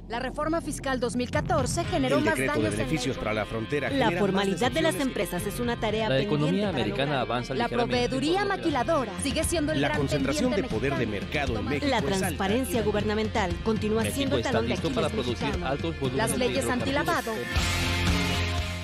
La reforma fiscal 2014 generó más decreto de daños beneficios en para la frontera. La genera formalidad más de las decepciones empresas es una tarea La pendiente economía para americana lograrlo. avanza La ligeramente. proveeduría por lo que maquiladora sigue siendo el La gran concentración de pendiente poder de mexicano. mercado en México La es alta. transparencia gubernamental continúa México siendo está talón de listo Aquiles para producir mexicano. altos volúmenes Las de leyes hidrocarburos. antilavado.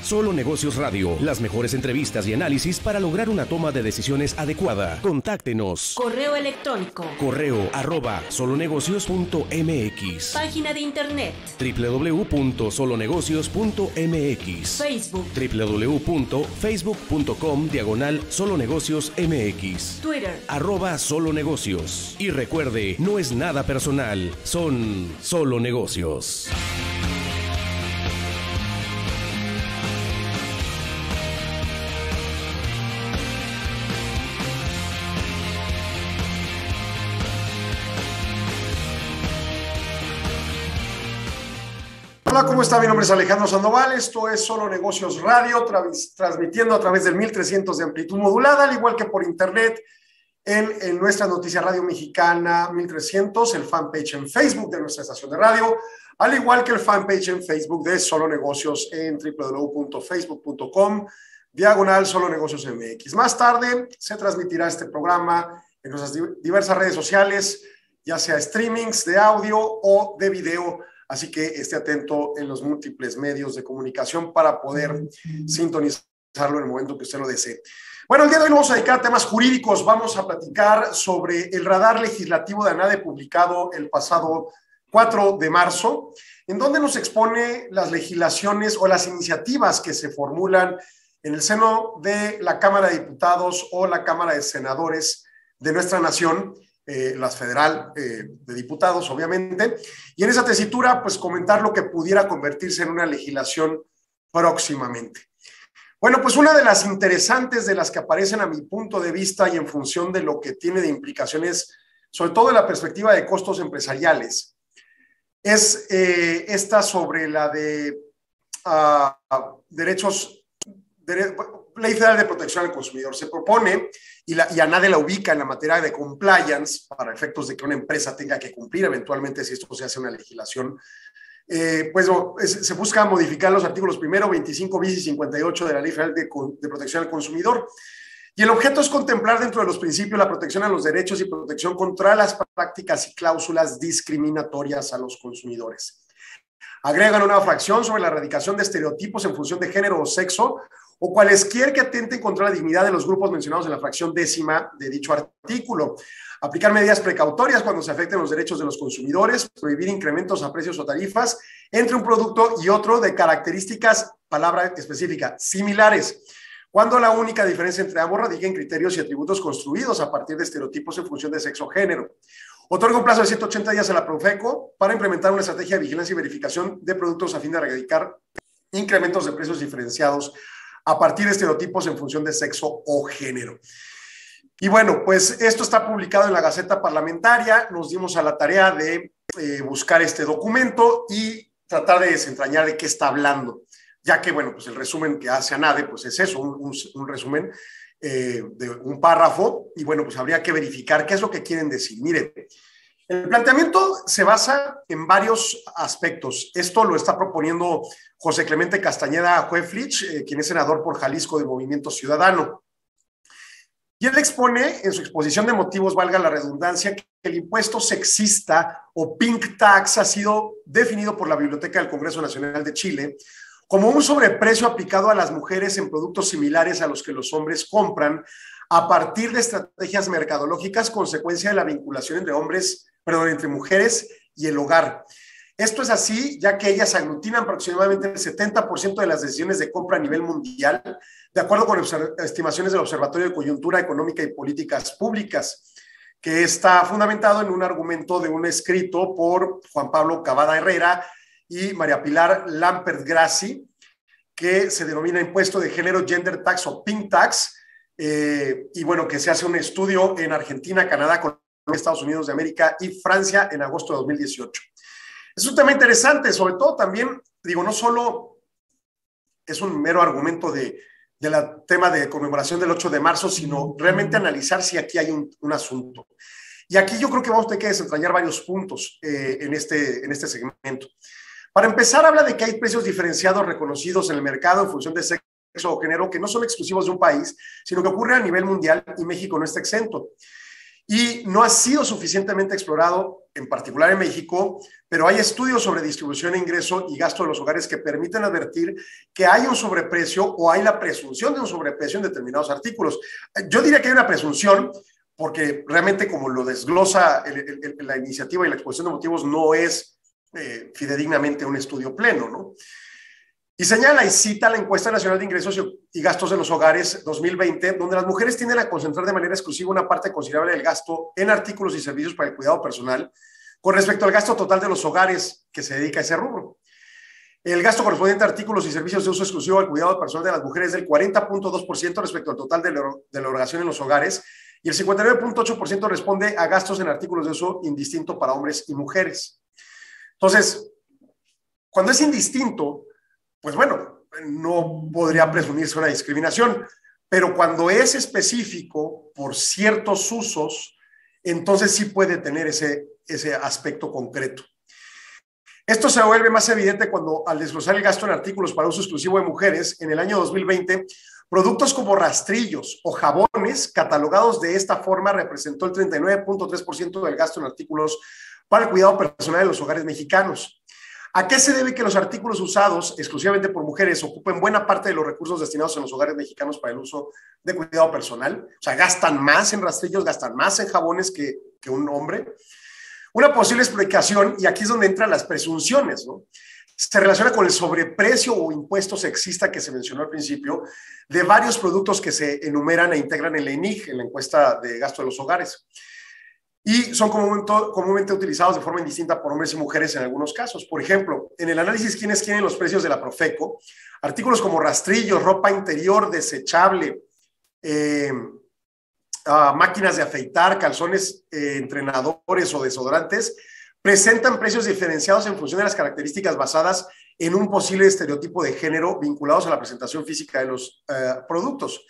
Solo Negocios Radio, las mejores entrevistas y análisis para lograr una toma de decisiones adecuada. Contáctenos. Correo electrónico. Correo@solonegocios.mx. Página de internet. www.solonegocios.mx. Facebook. www.facebook.com/solonegociosmx. Twitter. @solonegocios. Y recuerde, no es nada personal, son solo negocios. Hola, ¿cómo está? Mi nombre es Alejandro Sandoval, esto es Solo Negocios Radio, transmitiendo a través del 1300 de amplitud modulada, al igual que por internet en nuestra noticia radio mexicana 1300, el fanpage en Facebook de nuestra estación de radio, al igual que el fanpage en Facebook de Solo Negocios en www.facebook.com/Solo Negocios MX. Más tarde se transmitirá este programa en nuestras diversas redes sociales, ya sea streamings de audio o de video. Así que esté atento en los múltiples medios de comunicación para poder sintonizarlo en el momento que usted lo desee. Bueno, el día de hoy nos vamos a dedicar a temas jurídicos. Vamos a platicar sobre el radar legislativo de ANADE publicado el pasado 4 de marzo, en donde nos expone las legislaciones o las iniciativas que se formulan en el seno de la Cámara de Diputados o la Cámara de Senadores de nuestra nación, las federal de diputados, obviamente, y en esa tesitura, pues comentar lo que pudiera convertirse en una legislación próximamente. Bueno, pues una de las interesantes de las que aparecen a mi punto de vista y en función de lo que tiene de implicaciones, sobre todo en la perspectiva de costos empresariales, es esta sobre la de Ley Federal de Protección al Consumidor. Se propone, y ANADE la ubica en la materia de compliance, para efectos de que una empresa tenga que cumplir eventualmente si esto se hace una legislación, se busca modificar los artículos 1, 25 bis y 58 de la Ley Federal de Protección al Consumidor. Y el objeto es contemplar dentro de los principios la protección a los derechos y protección contra las prácticas y cláusulas discriminatorias a los consumidores. Agregan una fracción sobre la erradicación de estereotipos en función de género o sexo, o cualesquiera que atenten contra la dignidad de los grupos mencionados en la fracción 10ª de dicho artículo. Aplicar medidas precautorias cuando se afecten los derechos de los consumidores, prohibir incrementos a precios o tarifas entre un producto y otro de características, palabra específica, similares, cuando la única diferencia entre ambos radica en criterios y atributos construidos a partir de estereotipos en función de sexo o género. Otorga un plazo de 180 días a la Profeco para implementar una estrategia de vigilancia y verificación de productos a fin de erradicar incrementos de precios diferenciados a partir de estereotipos en función de sexo o género. Y bueno, pues esto está publicado en la Gaceta Parlamentaria. Nos dimos a la tarea de buscar este documento y tratar de desentrañar de qué está hablando, ya que, bueno, pues el resumen que hace ANADE, pues es eso, un resumen de un párrafo, y bueno, pues habría que verificar qué es lo que quieren decir. Miren, el planteamiento se basa en varios aspectos. Esto lo está proponiendo José Clemente Castañeda Hueflich, quien es senador por Jalisco del Movimiento Ciudadano. Y él expone en su exposición de motivos, valga la redundancia, que el impuesto sexista o pink tax ha sido definido por la Biblioteca del Congreso Nacional de Chile como un sobreprecio aplicado a las mujeres en productos similares a los que los hombres compran a partir de estrategias mercadológicas, consecuencia de la vinculación entre mujeres y el hogar. Esto es así, ya que ellas aglutinan aproximadamente el 70% de las decisiones de compra a nivel mundial, de acuerdo con estimaciones del Observatorio de Coyuntura Económica y Políticas Públicas, que está fundamentado en un argumento de un escrito por Juan Pablo Cavada Herrera y María Pilar Lampert Grassi, que se denomina Impuesto de Género, Gender Tax o Pink Tax, y bueno, que se hace un estudio en Argentina, Canadá, Estados Unidos de América y Francia en agosto de 2018. Es un tema interesante, sobre todo también, digo, no solo es un mero argumento del tema de conmemoración del 8 de marzo, sino realmente analizar si aquí hay un asunto. Y aquí yo creo que vamos a tener que desentrañar varios puntos en este segmento. Para empezar, habla de que hay precios diferenciados reconocidos en el mercado en función de sexo o género que no son exclusivos de un país, sino que ocurre a nivel mundial y México no está exento. Y no ha sido suficientemente explorado, en particular en México, pero hay estudios sobre distribución, ingreso y gasto de los hogares que permiten advertir que hay un sobreprecio o hay la presunción de un sobreprecio en determinados artículos. Yo diría que hay una presunción, porque realmente como lo desglosa la iniciativa y la exposición de motivos no es fidedignamente un estudio pleno, ¿no? Y señala y cita la encuesta nacional de ingresos y gastos de los hogares 2020, donde las mujeres tienden a concentrar de manera exclusiva una parte considerable del gasto en artículos y servicios para el cuidado personal con respecto al gasto total de los hogares que se dedica a ese rubro. El gasto correspondiente a artículos y servicios de uso exclusivo al cuidado personal de las mujeres es del 40.2% respecto al total de la erogación en los hogares y el 59.8% responde a gastos en artículos de uso indistinto para hombres y mujeres. Entonces, cuando es indistinto, pues bueno, no podría presumirse una discriminación, pero cuando es específico por ciertos usos, entonces sí puede tener ese aspecto concreto. Esto se vuelve más evidente cuando, al desglosar el gasto en artículos para uso exclusivo de mujeres, en el año 2020, productos como rastrillos o jabones catalogados de esta forma representó el 39.3% del gasto en artículos para el cuidado personal de los hogares mexicanos. ¿A qué se debe que los artículos usados exclusivamente por mujeres ocupen buena parte de los recursos destinados en los hogares mexicanos para el uso de cuidado personal? O sea, gastan más en rastrillos, gastan más en jabones que un hombre. Una posible explicación, y aquí es donde entran las presunciones, ¿no? Se relaciona con el sobreprecio o impuesto sexista que se mencionó al principio de varios productos que se enumeran e integran en la ENIG, en la encuesta de gasto de los hogares. Y son comúnmente utilizados de forma indistinta por hombres y mujeres en algunos casos. Por ejemplo, en el análisis ¿Quiénes quieren los precios de la Profeco? Artículos como rastrillos, ropa interior desechable, máquinas de afeitar, calzones, entrenadores o desodorantes, presentan precios diferenciados en función de las características basadas en un posible estereotipo de género vinculados a la presentación física de los productos.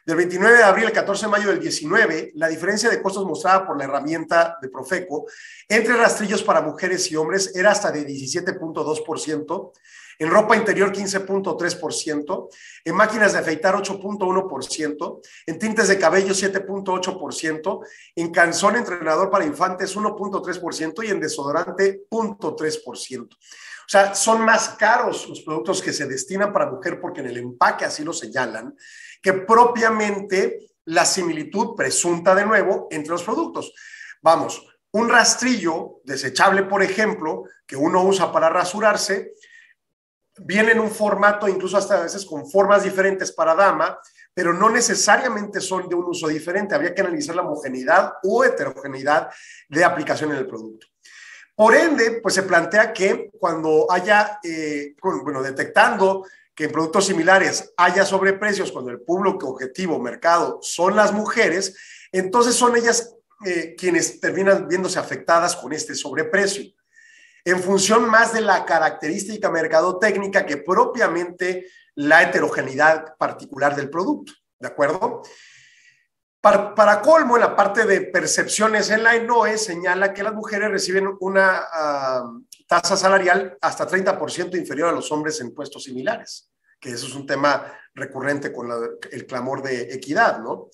Del 29 de abril al 14 de mayo del 19, la diferencia de costos mostrada por la herramienta de Profeco entre rastrillos para mujeres y hombres era hasta de 17.2%, en ropa interior 15.3%, en máquinas de afeitar 8.1%, en tintes de cabello 7.8%, en calzón entrenador para infantes 1.3% y en desodorante 0.3%. O sea, son más caros los productos que se destinan para mujer porque en el empaque así lo señalan, que propiamente la similitud presunta de nuevo entre los productos. Vamos, un rastrillo desechable, por ejemplo, que uno usa para rasurarse, viene en un formato, incluso hasta a veces con formas diferentes para dama, pero no necesariamente son de un uso diferente. Habría que analizar la homogeneidad o heterogeneidad de aplicación en el producto. Por ende, pues se plantea que cuando haya, detectando que en productos similares haya sobreprecios cuando el público objetivo mercado son las mujeres, entonces son ellas quienes terminan viéndose afectadas con este sobreprecio, en función más de la característica mercadotécnica que propiamente la heterogeneidad particular del producto, ¿de acuerdo? Para colmo, en la parte de percepciones en la ENOE señala que las mujeres reciben una tasa salarial hasta 30% inferior a los hombres en puestos similares, que eso es un tema recurrente con el clamor de equidad, ¿no?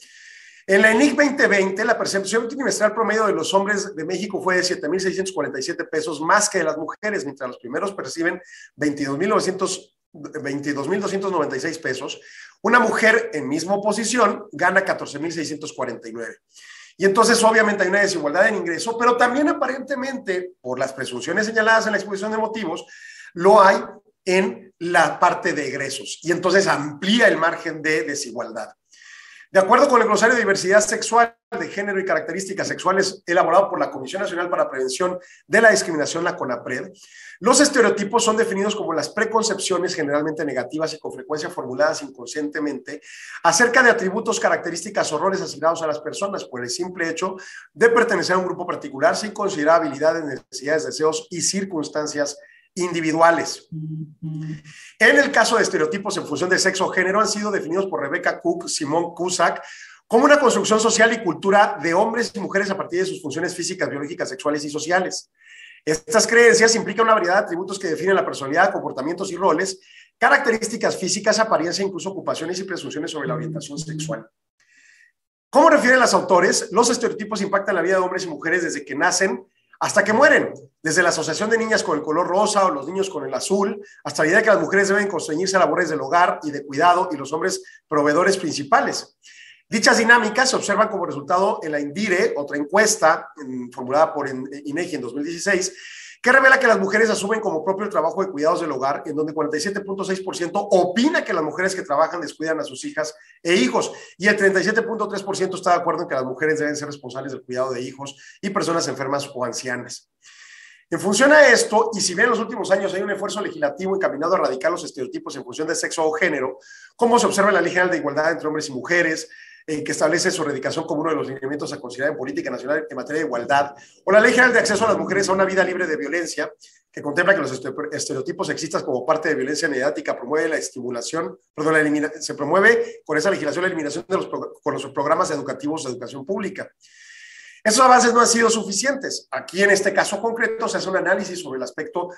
En la ENIC 2020, la percepción trimestral promedio de los hombres de México fue de 7,647 pesos más que de las mujeres, mientras los primeros perciben 22,296 pesos. Una mujer en misma posición gana 14,649. Y entonces obviamente hay una desigualdad en ingreso, pero también aparentemente, por las presunciones señaladas en la exposición de motivos, lo hay en la parte de egresos. Y entonces amplía el margen de desigualdad. De acuerdo con el glosario de diversidad sexual, de género y características sexuales elaborado por la Comisión Nacional para la Prevención de la Discriminación, la CONAPRED, los estereotipos son definidos como las preconcepciones generalmente negativas y con frecuencia formuladas inconscientemente acerca de atributos, características o roles asignados a las personas por el simple hecho de pertenecer a un grupo particular sin considerar habilidades, necesidades, deseos y circunstancias individuales. En el caso de estereotipos en función de sexo o género han sido definidos por Rebecca Cook, Simone Cusack, como una construcción social y cultura de hombres y mujeres a partir de sus funciones físicas, biológicas, sexuales y sociales. Estas creencias implican una variedad de atributos que definen la personalidad, comportamientos y roles, características físicas, apariencia, incluso ocupaciones y presunciones sobre la orientación sexual. Como refieren los autores, los estereotipos impactan la vida de hombres y mujeres desde que nacen hasta que mueren, desde la asociación de niñas con el color rosa o los niños con el azul, hasta la idea de que las mujeres deben constreñirse a labores del hogar y de cuidado y los hombres proveedores principales. Dichas dinámicas se observan como resultado en la INDIRE, otra encuesta formulada por INEGI en 2016, que revela que las mujeres asumen como propio el trabajo de cuidados del hogar, en donde 47.6% opina que las mujeres que trabajan descuidan a sus hijas e hijos, y el 37.3% está de acuerdo en que las mujeres deben ser responsables del cuidado de hijos y personas enfermas o ancianas. En función a esto, y si bien en los últimos años hay un esfuerzo legislativo encaminado a erradicar los estereotipos en función de sexo o género, como se observa en la Ley General de Igualdad entre Hombres y Mujeres, que establece su erradicación como uno de los lineamientos a considerar en política nacional en materia de igualdad, o la Ley General de Acceso a las Mujeres a una Vida Libre de Violencia, que contempla que los estereotipos sexistas como parte de violencia mediática promueve la estimulación, se promueve con esa legislación la eliminación de con los programas educativos de educación pública. Esos avances no han sido suficientes. Aquí, en este caso concreto, se hace un análisis sobre el aspecto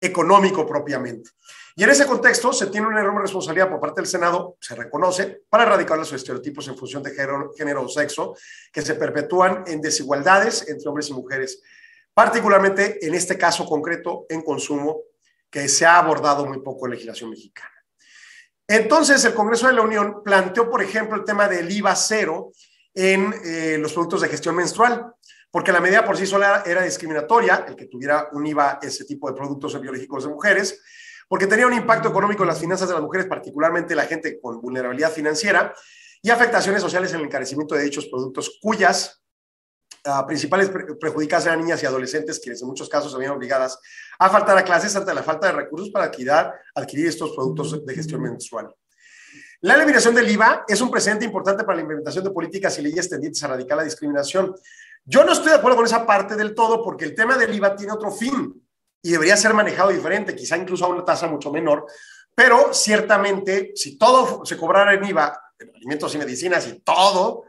económico propiamente. Y en ese contexto, se tiene una enorme responsabilidad por parte del Senado, se reconoce, para erradicar los estereotipos en función de género o sexo, que se perpetúan en desigualdades entre hombres y mujeres, particularmente en este caso concreto en consumo, que se ha abordado muy poco en legislación mexicana. Entonces, el Congreso de la Unión planteó, por ejemplo, el tema del IVA cero en los productos de gestión menstrual, porque la medida por sí sola era discriminatoria, el que tuviera un IVA ese tipo de productos biológicos de mujeres, porque tenía un impacto económico en las finanzas de las mujeres, particularmente la gente con vulnerabilidad financiera, y afectaciones sociales en el encarecimiento de dichos productos, cuyas principales perjudicadas eran niñas y adolescentes, quienes en muchos casos se veían obligadas a faltar a clases ante la falta de recursos para adquirir estos productos de gestión menstrual. La eliminación del IVA es un precedente importante para la implementación de políticas y leyes tendientes a erradicar la discriminación. Yo no estoy de acuerdo con esa parte del todo, porque el tema del IVA tiene otro fin y debería ser manejado diferente, quizá incluso a una tasa mucho menor, pero ciertamente si todo se cobrara en IVA, en alimentos y medicinas y todo,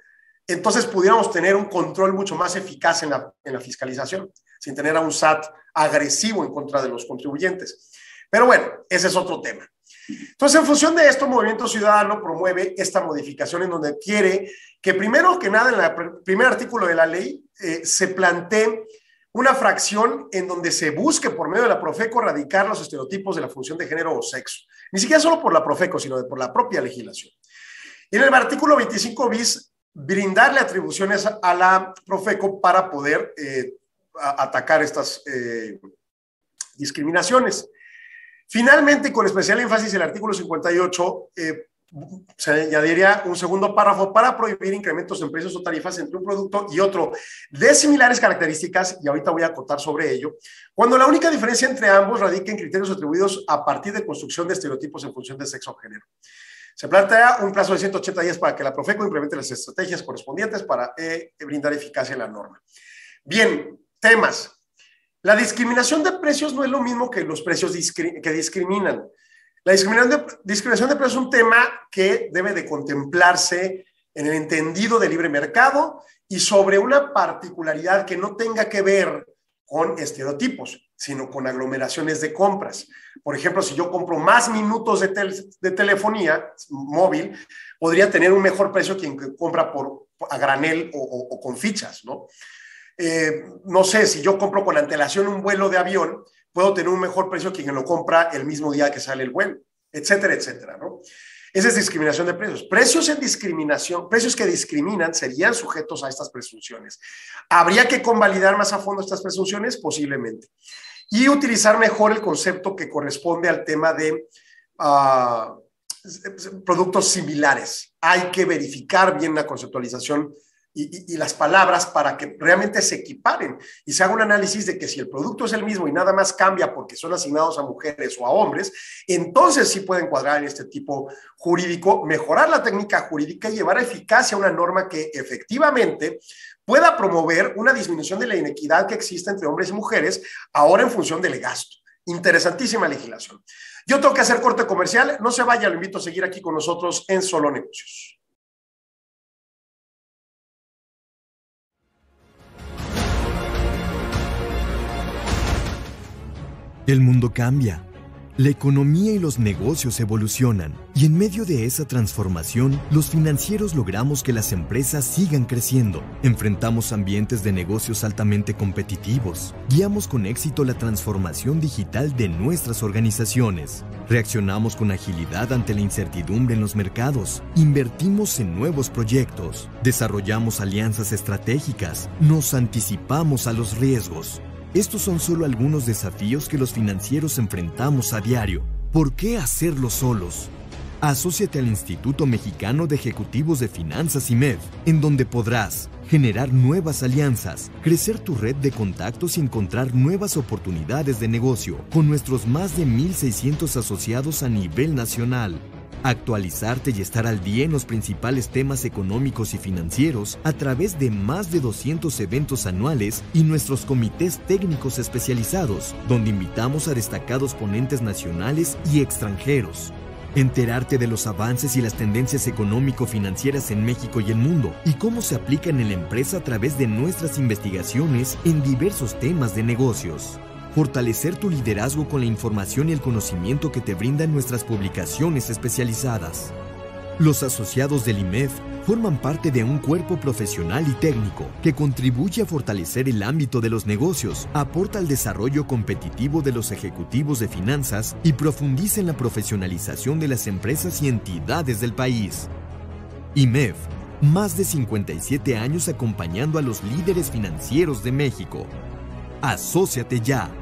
entonces pudiéramos tener un control mucho más eficaz en la fiscalización, sin tener a un SAT agresivo en contra de los contribuyentes. Pero bueno, ese es otro tema. Entonces, en función de esto, Movimiento Ciudadano promueve esta modificación en donde quiere que primero que nada en el primer artículo de la ley se plantee una fracción en donde se busque por medio de la Profeco erradicar los estereotipos de la función de género o sexo. Ni siquiera solo por la Profeco, sino por la propia legislación. Y en el artículo 25 bis, brindarle atribuciones a la Profeco para poder atacar estas discriminaciones. Finalmente, con especial énfasis, el artículo 58 se añadiría un segundo párrafo para prohibir incrementos en precios o tarifas entre un producto y otro de similares características, y ahorita voy a acotar sobre ello, cuando la única diferencia entre ambos radica en criterios atribuidos a partir de construcción de estereotipos en función de sexo o género. Se plantea un plazo de 180 días para que la Profeco implemente las estrategias correspondientes para brindar eficacia en la norma. Bien, temas. La discriminación de precios no es lo mismo que los precios que discriminan. La discriminación de precios es un tema que debe de contemplarse en el entendido de libre mercado y sobre una particularidad que no tenga que ver con estereotipos, sino con aglomeraciones de compras. Por ejemplo, si yo compro más minutos de telefonía móvil, podría tener un mejor precio quien compra a granel o con fichas, ¿no? No sé, si yo compro con antelación un vuelo de avión, puedo tener un mejor precio que quien lo compra el mismo día que sale el vuelo, etcétera, etcétera, ¿no? Esa es discriminación de precios. Precios que discriminan serían sujetos a estas presunciones. ¿Habría que convalidar más a fondo estas presunciones? Posiblemente. Y utilizar mejor el concepto que corresponde al tema de productos similares. Hay que verificar bien la conceptualización y las palabras para que realmente se equiparen y se haga un análisis de que si el producto es el mismo y nada más cambia porque son asignados a mujeres o a hombres, entonces sí pueden cuadrar en este tipo jurídico, mejorar la técnica jurídica y llevar a eficacia una norma que efectivamente pueda promover una disminución de la inequidad que existe entre hombres y mujeres ahora en función del gasto. Interesantísima legislación. Yo tengo que hacer corte comercial, no se vaya, lo invito a seguir aquí con nosotros en Solo Negocios. El mundo cambia. La economía y los negocios evolucionan, y en medio de esa transformación, los financieros logramos que las empresas sigan creciendo. Enfrentamos ambientes de negocios altamente competitivos, guiamos con éxito la transformación digital de nuestras organizaciones, reaccionamos con agilidad ante la incertidumbre en los mercados, invertimos en nuevos proyectos, desarrollamos alianzas estratégicas, nos anticipamos a los riesgos. Estos son solo algunos desafíos que los financieros enfrentamos a diario. ¿Por qué hacerlo solos? Asóciate al Instituto Mexicano de Ejecutivos de Finanzas IMEF, en donde podrás generar nuevas alianzas, crecer tu red de contactos y encontrar nuevas oportunidades de negocio con nuestros más de 1,600 asociados a nivel nacional. Actualizarte y estar al día en los principales temas económicos y financieros a través de más de 200 eventos anuales y nuestros comités técnicos especializados, donde invitamos a destacados ponentes nacionales y extranjeros. Enterarte de los avances y las tendencias económico-financieras en México y el mundo y cómo se aplican en la empresa a través de nuestras investigaciones en diversos temas de negocios. Fortalecer tu liderazgo con la información y el conocimiento que te brindan nuestras publicaciones especializadas. Los asociados del IMEF forman parte de un cuerpo profesional y técnico que contribuye a fortalecer el ámbito de los negocios, aporta al desarrollo competitivo de los ejecutivos de finanzas y profundiza en la profesionalización de las empresas y entidades del país. IMEF, más de 57 años acompañando a los líderes financieros de México. ¡Asóciate ya!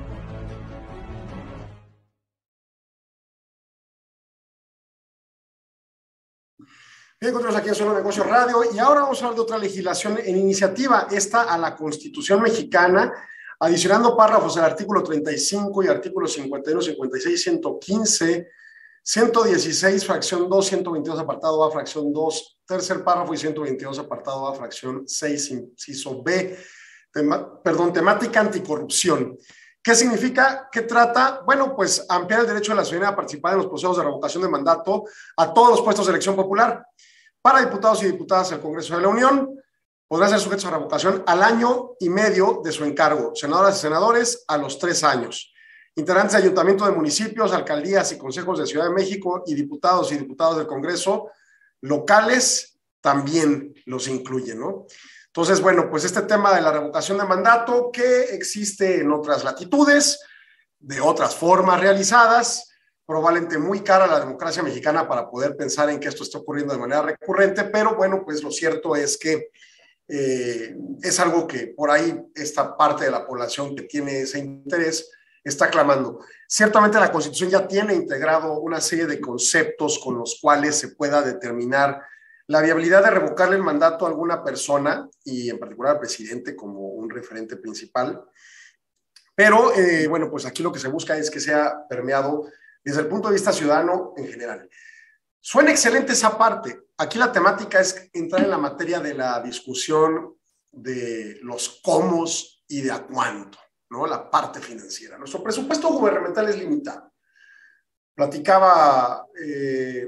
Bien, continuamos aquí en Solo Negocios Radio y ahora vamos a hablar de otra legislación en iniciativa, esta a la Constitución mexicana, adicionando párrafos al artículo 35 y artículos 51, 56, 115, 116, fracción 2, 122, apartado A, fracción 2, tercer párrafo y 122, apartado A, fracción 6, inciso B, temática anticorrupción. ¿Qué significa? ¿Qué trata? Bueno, pues ampliar el derecho de la ciudadanía a participar en los procesos de revocación de mandato a todos los puestos de elección popular. Para diputados y diputadas del Congreso de la Unión, podrán ser sujetos a revocación al año y medio de su encargo. Senadoras y senadores, a los 3 años. Integrantes de ayuntamiento de municipios, alcaldías y consejos de Ciudad de México y diputadas del Congreso locales también los incluyen, ¿no? Entonces, bueno, pues este tema de la revocación de mandato que existe en otras latitudes, de otras formas realizadas, probablemente muy cara a la democracia mexicana para poder pensar en que esto esté ocurriendo de manera recurrente, pero bueno, pues lo cierto es que es algo que por ahí esta parte de la población que tiene ese interés está clamando. Ciertamente la Constitución ya tiene integrado una serie de conceptos con los cuales se pueda determinar la viabilidad de revocarle el mandato a alguna persona y en particular al presidente como un referente principal. Pero bueno, pues aquí lo que se busca es que sea permeado desde el punto de vista ciudadano en general. Suena excelente esa parte. Aquí la temática es entrar en la materia de la discusión de los cómo y de a cuánto, ¿no? La parte financiera. Nuestro presupuesto gubernamental es limitado. Platicaba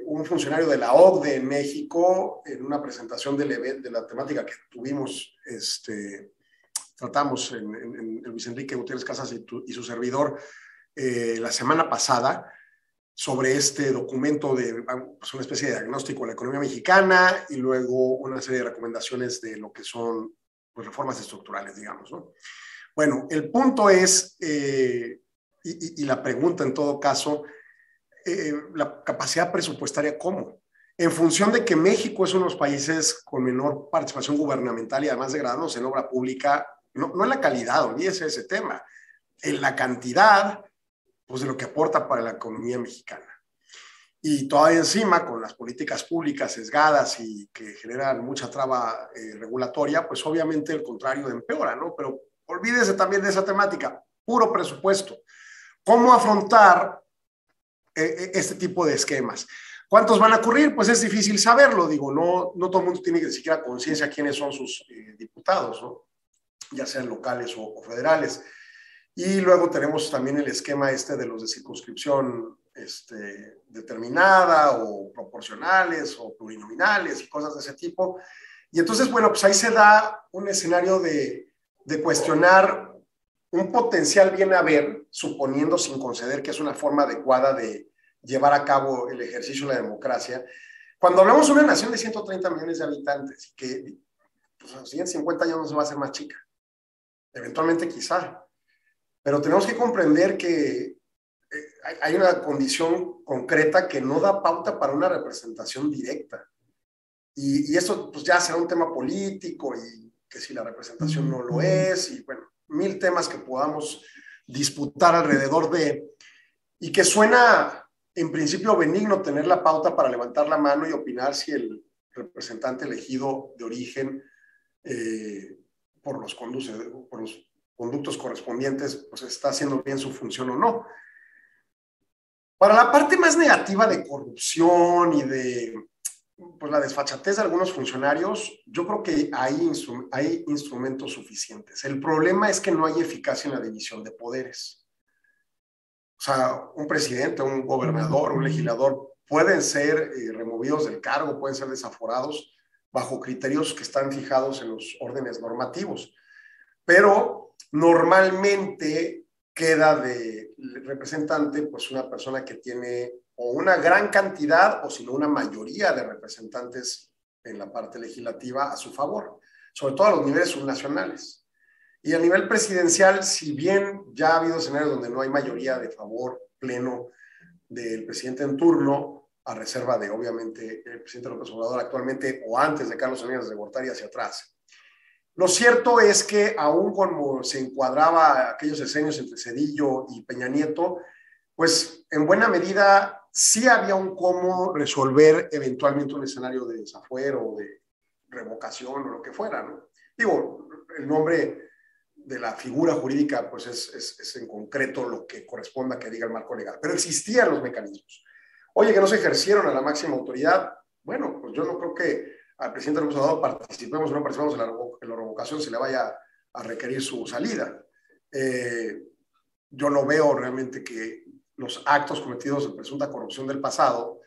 un funcionario de la OCDE en México en una presentación del evento, de la temática que tuvimos, tratamos en Luis Enrique Gutiérrez Casas y su servidor la semana pasada, sobre este documento de pues, una especie de diagnóstico de la economía mexicana y luego una serie de recomendaciones de lo que son pues, reformas estructurales, digamos, ¿no? Bueno, el punto es, y la pregunta en todo caso, la capacidad presupuestaria, ¿cómo? En función de que México es uno de los países con menor participación gubernamental y además degradándose en obra pública, no en la calidad, olvídese ese tema, en la cantidad, pues de lo que aporta para la economía mexicana. Y todavía encima, con las políticas públicas sesgadas y que generan mucha traba regulatoria, pues obviamente el contrario empeora, ¿no? Pero olvídese también de esa temática, puro presupuesto. ¿Cómo afrontar este tipo de esquemas? ¿Cuántos van a ocurrir? Pues es difícil saberlo, digo, no todo el mundo tiene ni siquiera conciencia quiénes son sus diputados, ¿no? Ya sean locales o federales. Y luego tenemos también el esquema de los de circunscripción determinada o proporcionales o plurinominales y cosas de ese tipo. Y entonces, bueno, pues ahí se da un escenario de cuestionar un potencial bien haber, suponiendo sin conceder que es una forma adecuada de llevar a cabo el ejercicio de la democracia. Cuando hablamos de una nación de 130 millones de habitantes, que pues, en los siguientes 50 años no se va a hacer más chica, eventualmente quizá, pero tenemos que comprender que hay una condición concreta que no da pauta para una representación directa. Y esto pues, ya será un tema político y que si la representación no lo es, y bueno, 1000 temas que podamos disputar alrededor de, y que suena en principio benigno tener la pauta para levantar la mano y opinar si el representante elegido de origen por los conductos correspondientes pues está haciendo bien su función o no. Para la parte más negativa de corrupción y de pues, la desfachatez de algunos funcionarios, yo creo que hay instrumentos suficientes. El problema es que no hay eficacia en la división de poderes. O sea, un presidente, un gobernador, un legislador pueden ser removidos del cargo, pueden ser desaforados bajo criterios que están fijados en los órdenes normativos. Pero normalmente queda de representante pues una persona que tiene o una gran cantidad o si no una mayoría de representantes en la parte legislativa a su favor, sobre todo a los niveles subnacionales. Y a nivel presidencial, si bien ya ha habido escenarios donde no hay mayoría de favor pleno del presidente en turno, a reserva de, obviamente, el presidente López Obrador actualmente o antes de Carlos Salinas de Gortari hacia atrás. Lo cierto es que aún como se encuadraba aquellos sexenios entre Zedillo y Peña Nieto, pues en buena medida sí había un cómo resolver eventualmente un escenario de desafuero o de revocación o lo que fuera, ¿no? Digo, el nombre de la figura jurídica pues es en concreto lo que corresponda que diga el marco legal, pero existían los mecanismos. Oye, que no se ejercieron a la máxima autoridad, bueno, pues yo no creo que al presidente López Obrador participemos o no participemos en la revocación se le vaya a requerir su salida. Yo no veo realmente que los actos cometidos de presunta corrupción del pasado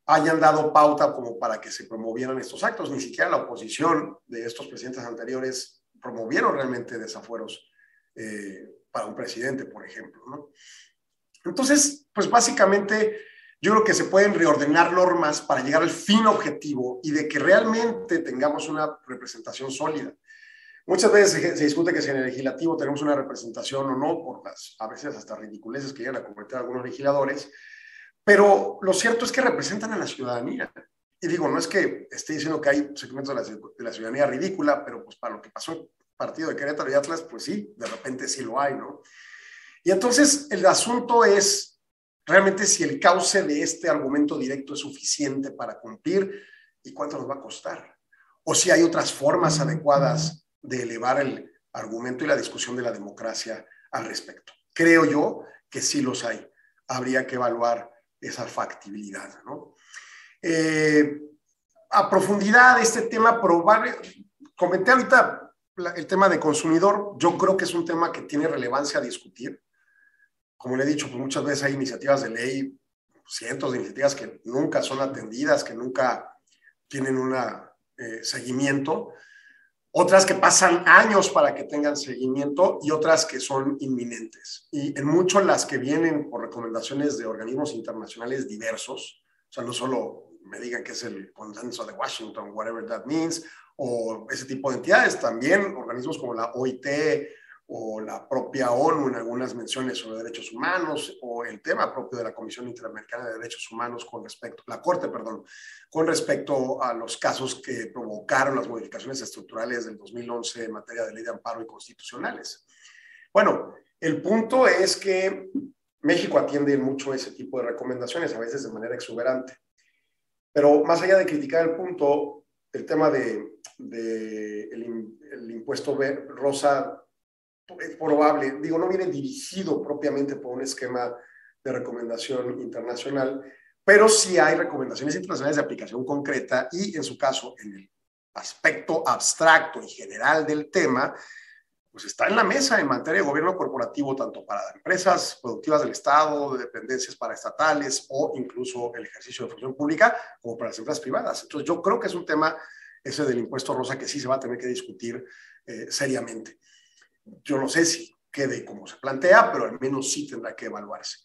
hayan dado pauta como para que se promovieran estos actos. Ni siquiera la oposición de estos presidentes anteriores promovieron realmente desafueros para un presidente, por ejemplo, ¿no? Entonces, pues básicamente yo creo que se pueden reordenar normas para llegar al fin objetivo y de que realmente tengamos una representación sólida. Muchas veces se discute que si en el legislativo tenemos una representación o no, por las a veces hasta ridiculeces que llegan a cometer algunos legisladores, pero lo cierto es que representan a la ciudadanía. Y digo, no es que esté diciendo que hay segmentos de la ciudadanía ridícula, pero pues para lo que pasó en el partido de Querétaro y Atlas, pues sí, de repente sí lo hay, ¿no? Y entonces el asunto es realmente si el cauce de este argumento directo es suficiente para cumplir y cuánto nos va a costar. O si hay otras formas adecuadas de elevar el argumento y la discusión de la democracia al respecto. Creo yo que sí los hay. Habría que evaluar esa factibilidad, ¿no? A profundidad este tema probable, comenté ahorita el tema de consumidor, yo creo que es un tema que tiene relevancia a discutir. Como le he dicho, pues muchas veces hay iniciativas de ley, cientos de iniciativas que nunca son atendidas, que nunca tienen un seguimiento, otras que pasan años para que tengan seguimiento y otras que son inminentes. Y en muchas las que vienen por recomendaciones de organismos internacionales diversos, o sea, no solo me digan que es el consenso de Washington, whatever that means, o ese tipo de entidades, también organismos como la OIT o la propia ONU en algunas menciones sobre derechos humanos, o el tema propio de la Comisión Interamericana de Derechos Humanos con respecto, la Corte, perdón, con respecto a los casos que provocaron las modificaciones estructurales del 2011 en materia de ley de amparo y constitucionales. Bueno, el punto es que México atiende mucho ese tipo de recomendaciones, a veces de manera exuberante. Pero más allá de criticar el punto, el tema el impuesto rosa es probable, digo, no viene dirigido propiamente por un esquema de recomendación internacional, pero sí hay recomendaciones internacionales de aplicación concreta y, en su caso, en el aspecto abstracto y general del tema, pues está en la mesa en materia de gobierno corporativo, tanto para empresas productivas del Estado, de dependencias paraestatales o incluso el ejercicio de función pública, como para las empresas privadas. Entonces, yo creo que es un tema ese del impuesto rosa que sí se va a tener que discutir seriamente. Yo no sé si quede como se plantea, pero al menos sí tendrá que evaluarse.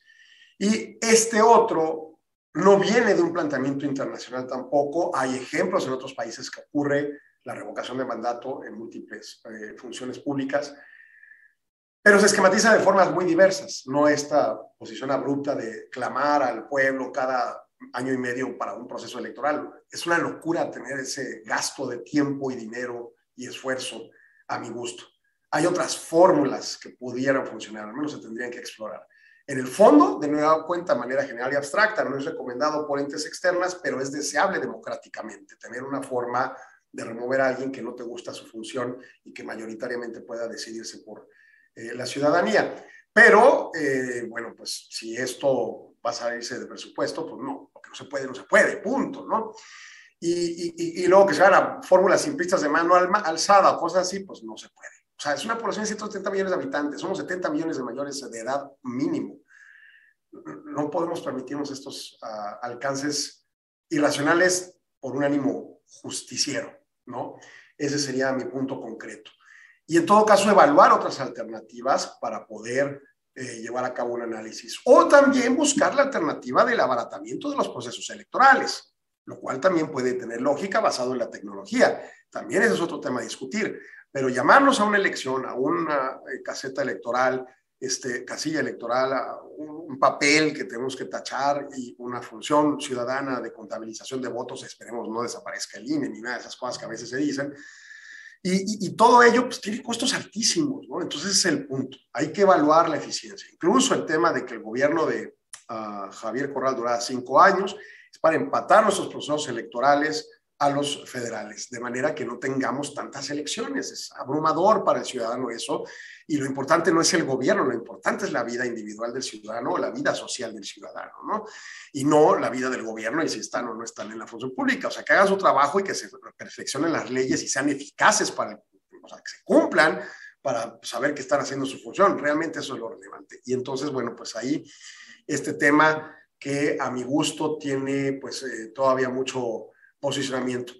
Y este otro no viene de un planteamiento internacional tampoco. Hay ejemplos en otros países que ocurre la revocación de mandato en múltiples funciones públicas, pero se esquematiza de formas muy diversas, no esta posición abrupta de clamar al pueblo cada año y medio para un proceso electoral. Es una locura tener ese gasto de tiempo y dinero y esfuerzo a mi gusto. Hay otras fórmulas que pudieran funcionar, al menos se tendrían que explorar. En el fondo, de nueva cuenta, de manera general y abstracta, no es recomendado por entes externas, pero es deseable democráticamente tener una forma de remover a alguien que no te gusta su función y que mayoritariamente pueda decidirse por la ciudadanía. Pero, bueno, pues si esto va a salirse de presupuesto, pues no, lo que no se puede, no se puede, punto, ¿no? Y luego que se hagan fórmulas simplistas de mano alzada o cosas así, pues no se puede. O sea, es una población de 170 millones de habitantes, somos 70 millones de mayores de edad mínimo. No podemos permitirnos estos alcances irracionales por un ánimo justiciero, ¿no? Ese sería mi punto concreto. Y en todo caso, evaluar otras alternativas para poder llevar a cabo un análisis. O también buscar la alternativa del abaratamiento de los procesos electorales, lo cual también puede tener lógica basado en la tecnología. También ese es otro tema a discutir. Pero llamarnos a una elección, a una caseta electoral, casilla electoral, a un papel que tenemos que tachar y una función ciudadana de contabilización de votos, esperemos no desaparezca el INE ni nada de esas cosas que a veces se dicen, y todo ello pues, tiene costos altísimos, ¿no? Entonces ese es el punto. Hay que evaluar la eficiencia. Incluso el tema de que el gobierno de Javier Corral durara 5 años es para empatar nuestros procesos electorales a los federales, de manera que no tengamos tantas elecciones. Es abrumador para el ciudadano eso, y lo importante no es el gobierno, lo importante es la vida individual del ciudadano, la vida social del ciudadano, ¿no? Y no la vida del gobierno y si están o no están en la función pública. O sea, que hagan su trabajo y que se perfeccionen las leyes y sean eficaces para, o sea, que se cumplan para saber que están haciendo su función. Realmente eso es lo relevante. Y entonces, bueno, pues ahí este tema que a mi gusto tiene pues todavía mucho posicionamiento.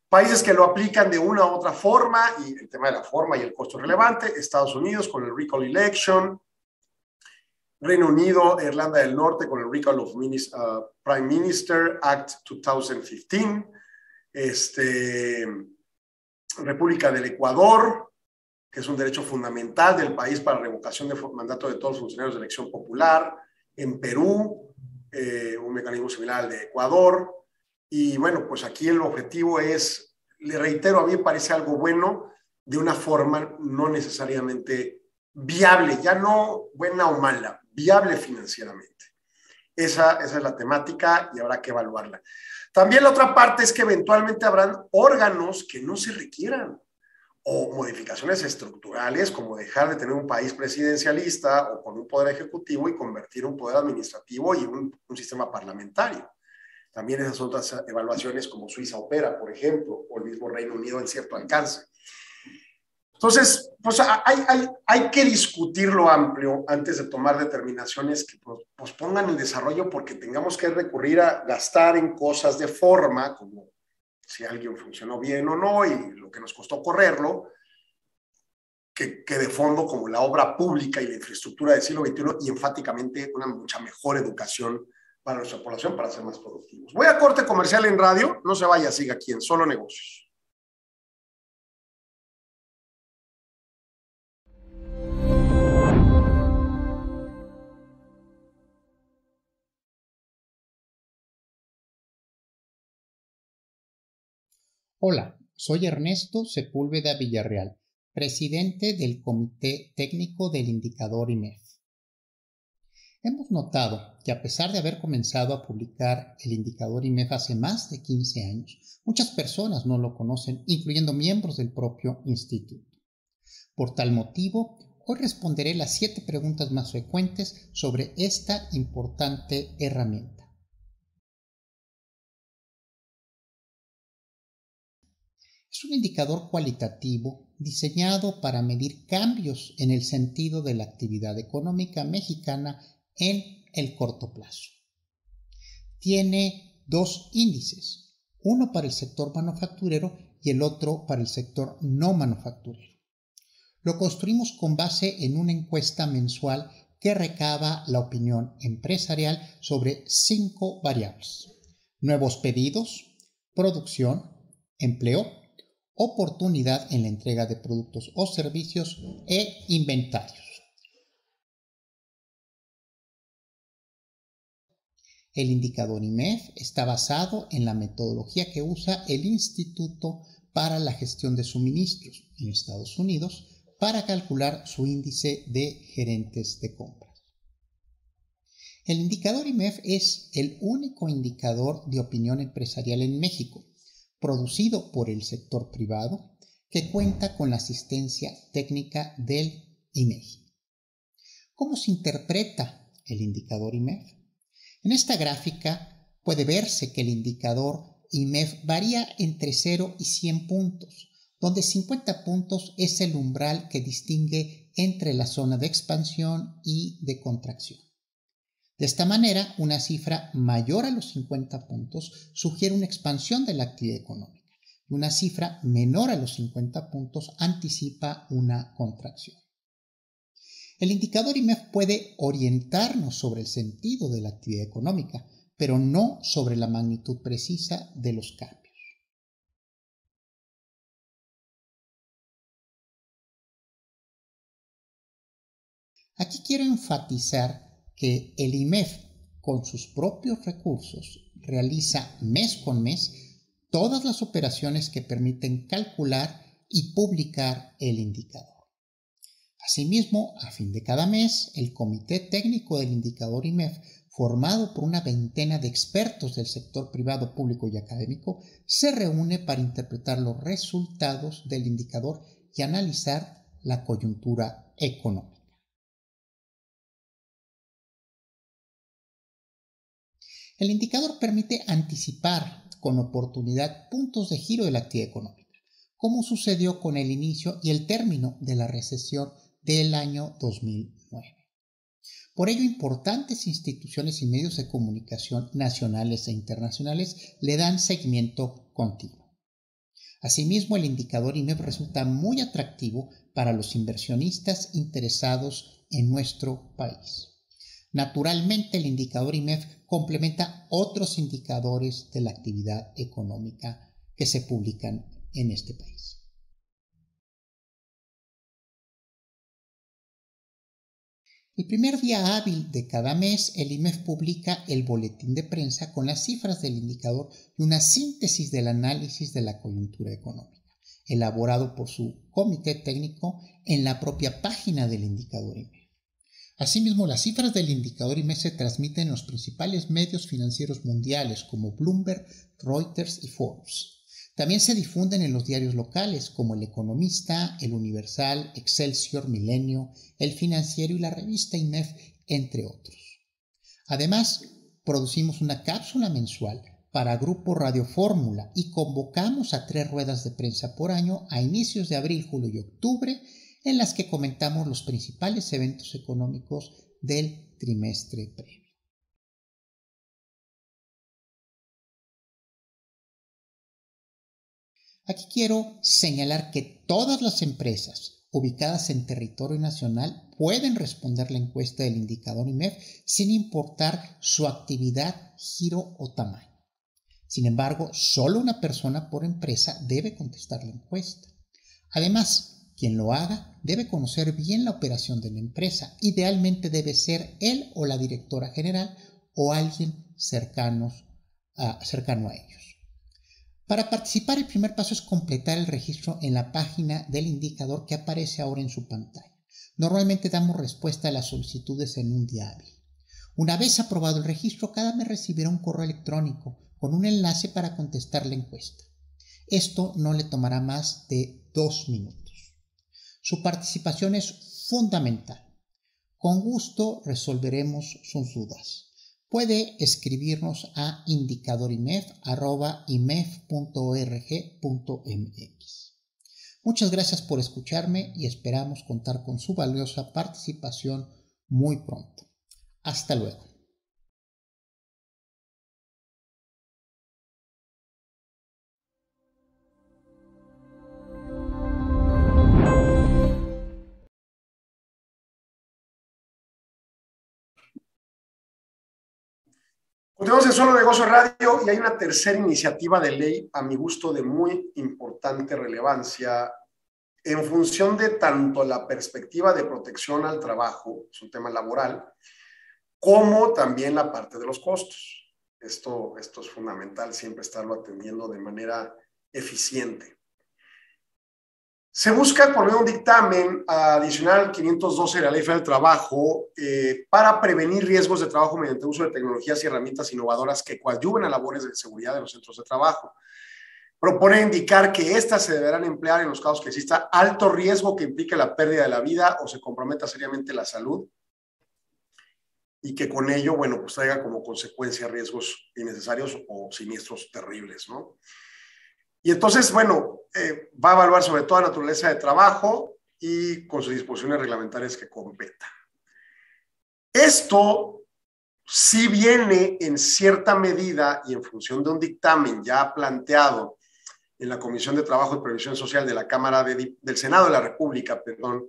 Países que lo aplican de una u otra forma, y el tema de la forma y el costo relevante: Estados Unidos con el Recall Election, Reino Unido, Irlanda del Norte con el Recall of Prime Minister Act 2015, República del Ecuador, que es un derecho fundamental del país para revocación de mandato de todos los funcionarios de elección popular, en Perú, un mecanismo similar al de Ecuador. Y bueno, pues aquí el objetivo es, le reitero, a mí me parece algo bueno de una forma no necesariamente viable, ya no buena o mala, viable financieramente. Esa es la temática y habrá que evaluarla. También la otra parte es que eventualmente habrán órganos que no se requieran, o modificaciones estructurales como dejar de tener un país presidencialista o con un poder ejecutivo y convertir un poder administrativo y un sistema parlamentario. También esas otras evaluaciones como Suiza opera, por ejemplo, o el mismo Reino Unido en cierto alcance. Entonces, pues hay que discutirlo amplio antes de tomar determinaciones que pospongan el desarrollo porque tengamos que recurrir a gastar en cosas de forma, como si alguien funcionó bien o no y lo que nos costó correrlo, que de fondo como la obra pública y la infraestructura del siglo XXI y enfáticamente una mucha mejor educación para nuestra población, para ser más productivos. Voy a corte comercial en radio, no se vaya, siga aquí en Solo Negocios. Hola, soy Ernesto Sepúlveda Villarreal, presidente del Comité Técnico del Indicador IMEF. Hemos notado que a pesar de haber comenzado a publicar el indicador IMEF hace más de 15 años, muchas personas no lo conocen, incluyendo miembros del propio instituto. Por tal motivo, hoy responderé las 7 preguntas más frecuentes sobre esta importante herramienta. Es un indicador cualitativo diseñado para medir cambios en el sentido de la actividad económica mexicana en el corto plazo. Tiene 2 índices, uno para el sector manufacturero y el otro para el sector no manufacturero. Lo construimos con base en una encuesta mensual que recaba la opinión empresarial sobre 5 variables: nuevos pedidos, producción, empleo, oportunidad en la entrega de productos o servicios e inventarios. El indicador IMEF está basado en la metodología que usa el Instituto para la Gestión de Suministros en Estados Unidos para calcular su índice de gerentes de compras. El indicador IMEF es el único indicador de opinión empresarial en México, producido por el sector privado, que cuenta con la asistencia técnica del INEGI. ¿Cómo se interpreta el indicador IMEF? En esta gráfica puede verse que el indicador IMEF varía entre 0 y 100 puntos, donde 50 puntos es el umbral que distingue entre la zona de expansión y de contracción. De esta manera, una cifra mayor a los 50 puntos sugiere una expansión de la actividad económica y una cifra menor a los 50 puntos anticipa una contracción. El indicador IMEF puede orientarnos sobre el sentido de la actividad económica, pero no sobre la magnitud precisa de los cambios. Aquí quiero enfatizar que el IMEF, con sus propios recursos, realiza mes con mes todas las operaciones que permiten calcular y publicar el indicador. Asimismo, a fin de cada mes, el Comité Técnico del Indicador IMEF, formado por una veintena de expertos del sector privado, público y académico, se reúne para interpretar los resultados del indicador y analizar la coyuntura económica. El indicador permite anticipar con oportunidad puntos de giro de la actividad económica, como sucedió con el inicio y el término de la recesión del año 2009. Por ello, importantes instituciones y medios de comunicación nacionales e internacionales le dan seguimiento continuo. Asimismo, el indicador IMEF resulta muy atractivo para los inversionistas interesados en nuestro país. Naturalmente, el indicador IMEF complementa otros indicadores de la actividad económica que se publican en este país. El primer día hábil de cada mes, el IMEF publica el boletín de prensa con las cifras del indicador y una síntesis del análisis de la coyuntura económica, elaborado por su comité técnico en la propia página del indicador IMEF. Asimismo, las cifras del indicador IMEF se transmiten en los principales medios financieros mundiales como Bloomberg, Reuters y Forbes. También se difunden en los diarios locales como El Economista, El Universal, Excelsior, Milenio, El Financiero y la revista IMEF, entre otros. Además, producimos una cápsula mensual para Grupo Radio Fórmula y convocamos a 3 ruedas de prensa por año a inicios de abril, julio y octubre, en las que comentamos los principales eventos económicos del trimestre previo. Aquí quiero señalar que todas las empresas ubicadas en territorio nacional pueden responder la encuesta del indicador IMEF sin importar su actividad, giro o tamaño. Sin embargo, solo una persona por empresa debe contestar la encuesta. Además, quien lo haga debe conocer bien la operación de la empresa. Idealmente debe ser él o la directora general o alguien cercano a ellos. Para participar, el primer paso es completar el registro en la página del indicador que aparece ahora en su pantalla. Normalmente damos respuesta a las solicitudes en un día hábil. Una vez aprobado el registro, cada mes recibirá un correo electrónico con un enlace para contestar la encuesta. Esto no le tomará más de 2 minutos. Su participación es fundamental. Con gusto resolveremos sus dudas. Puede escribirnos a indicadorimef@imef.org.mx. Muchas gracias por escucharme y esperamos contar con su valiosa participación muy pronto. Hasta luego. Continuamos en Solo Negocios Radio y hay una tercera iniciativa de ley, a mi gusto, de muy importante relevancia en función de tanto la perspectiva de protección al trabajo, es un tema laboral, como también la parte de los costos. Esto es fundamental, siempre estarlo atendiendo de manera eficiente. Se busca por medio de un dictamen adicional 512 de la Ley Federal del Trabajo para prevenir riesgos de trabajo mediante uso de tecnologías y herramientas innovadoras que coadyuven a labores de seguridad de los centros de trabajo. Propone indicar que éstas se deberán emplear en los casos que exista alto riesgo que implique la pérdida de la vida o se comprometa seriamente la salud y que con ello, bueno, pues traiga como consecuencia riesgos innecesarios o siniestros terribles, ¿no? Y entonces, bueno, va a evaluar sobre toda naturaleza de trabajo y con sus disposiciones reglamentarias que competan. Esto sí viene en cierta medida y en función de un dictamen ya planteado en la Comisión de Trabajo y Previsión Social de la Cámara del Senado de la República, perdón,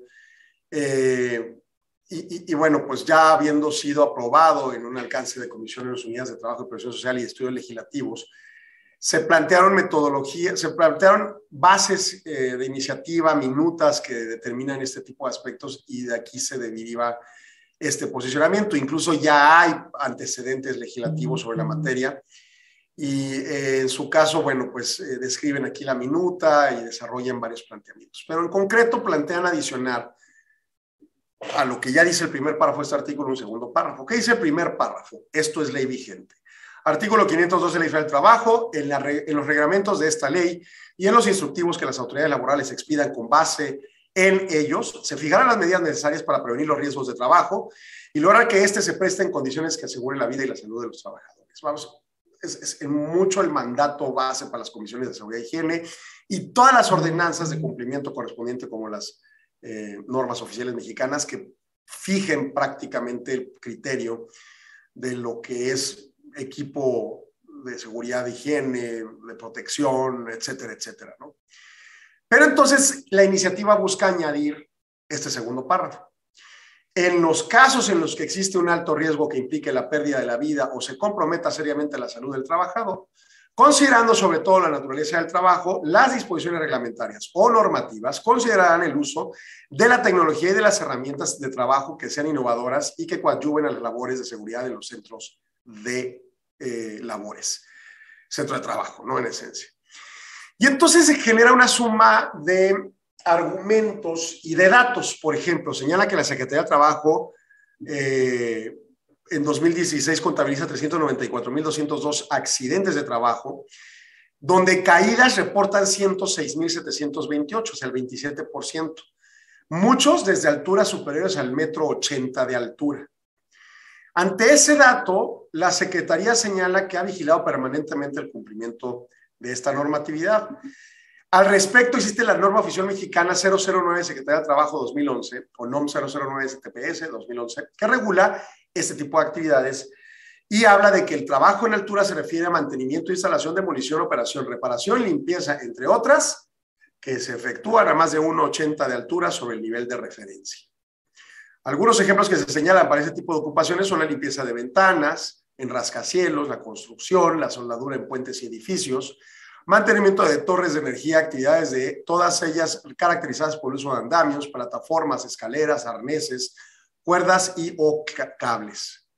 y bueno, pues ya habiendo sido aprobado en un alcance de Comisiones Unidas de Trabajo y Previsión Social y Estudios Legislativos, se plantearon metodologías, se plantearon bases de iniciativa, minutas que determinan este tipo de aspectos y de aquí se deriva este posicionamiento. Incluso ya hay antecedentes legislativos sobre la materia y en su caso, bueno, pues describen aquí la minuta y desarrollan varios planteamientos. Pero en concreto plantean adicionar a lo que ya dice el primer párrafo de este artículo un segundo párrafo. ¿Qué dice el primer párrafo? Esto es ley vigente. Artículo 512 de la Ley Federal del Trabajo, en los reglamentos de esta ley y en los instructivos que las autoridades laborales expidan con base en ellos, se fijarán las medidas necesarias para prevenir los riesgos de trabajo y lograr que éste se preste en condiciones que aseguren la vida y la salud de los trabajadores. Vamos, es en mucho el mandato base para las comisiones de seguridad e higiene y todas las ordenanzas de cumplimiento correspondiente como las normas oficiales mexicanas que fijen prácticamente el criterio de lo que es equipo de seguridad, de higiene, de protección, etcétera, etcétera, ¿no? Pero entonces la iniciativa busca añadir este segundo párrafo. En los casos en los que existe un alto riesgo que implique la pérdida de la vida o se comprometa seriamente la salud del trabajador, considerando sobre todo la naturaleza del trabajo, las disposiciones reglamentarias o normativas considerarán el uso de la tecnología y de las herramientas de trabajo que sean innovadoras y que coadyuven a las labores de seguridad en los centros de labores, centro de trabajo, ¿no? En esencia. Y entonces se genera una suma de argumentos y de datos. Por ejemplo, señala que la Secretaría de Trabajo en 2016 contabiliza 394,202 accidentes de trabajo, donde caídas reportan 106,728, o sea, el 27%. Muchos desde alturas superiores al 1,80 m de altura. Ante ese dato, la Secretaría señala que ha vigilado permanentemente el cumplimiento de esta normatividad. Al respecto, existe la norma oficial mexicana 009 Secretaría de Trabajo 2011, o NOM 009 STPS 2011, que regula este tipo de actividades y habla de que el trabajo en altura se refiere a mantenimiento, instalación, demolición, operación, reparación y limpieza, entre otras, que se efectúan a más de 1,80 de altura sobre el nivel de referencia. Algunos ejemplos que se señalan para este tipo de ocupaciones son la limpieza de ventanas, en rascacielos, la construcción, la soldadura en puentes y edificios, mantenimiento de torres de energía, actividades de todas ellas caracterizadas por el uso de andamios, plataformas, escaleras, arneses, cuerdas y o cables.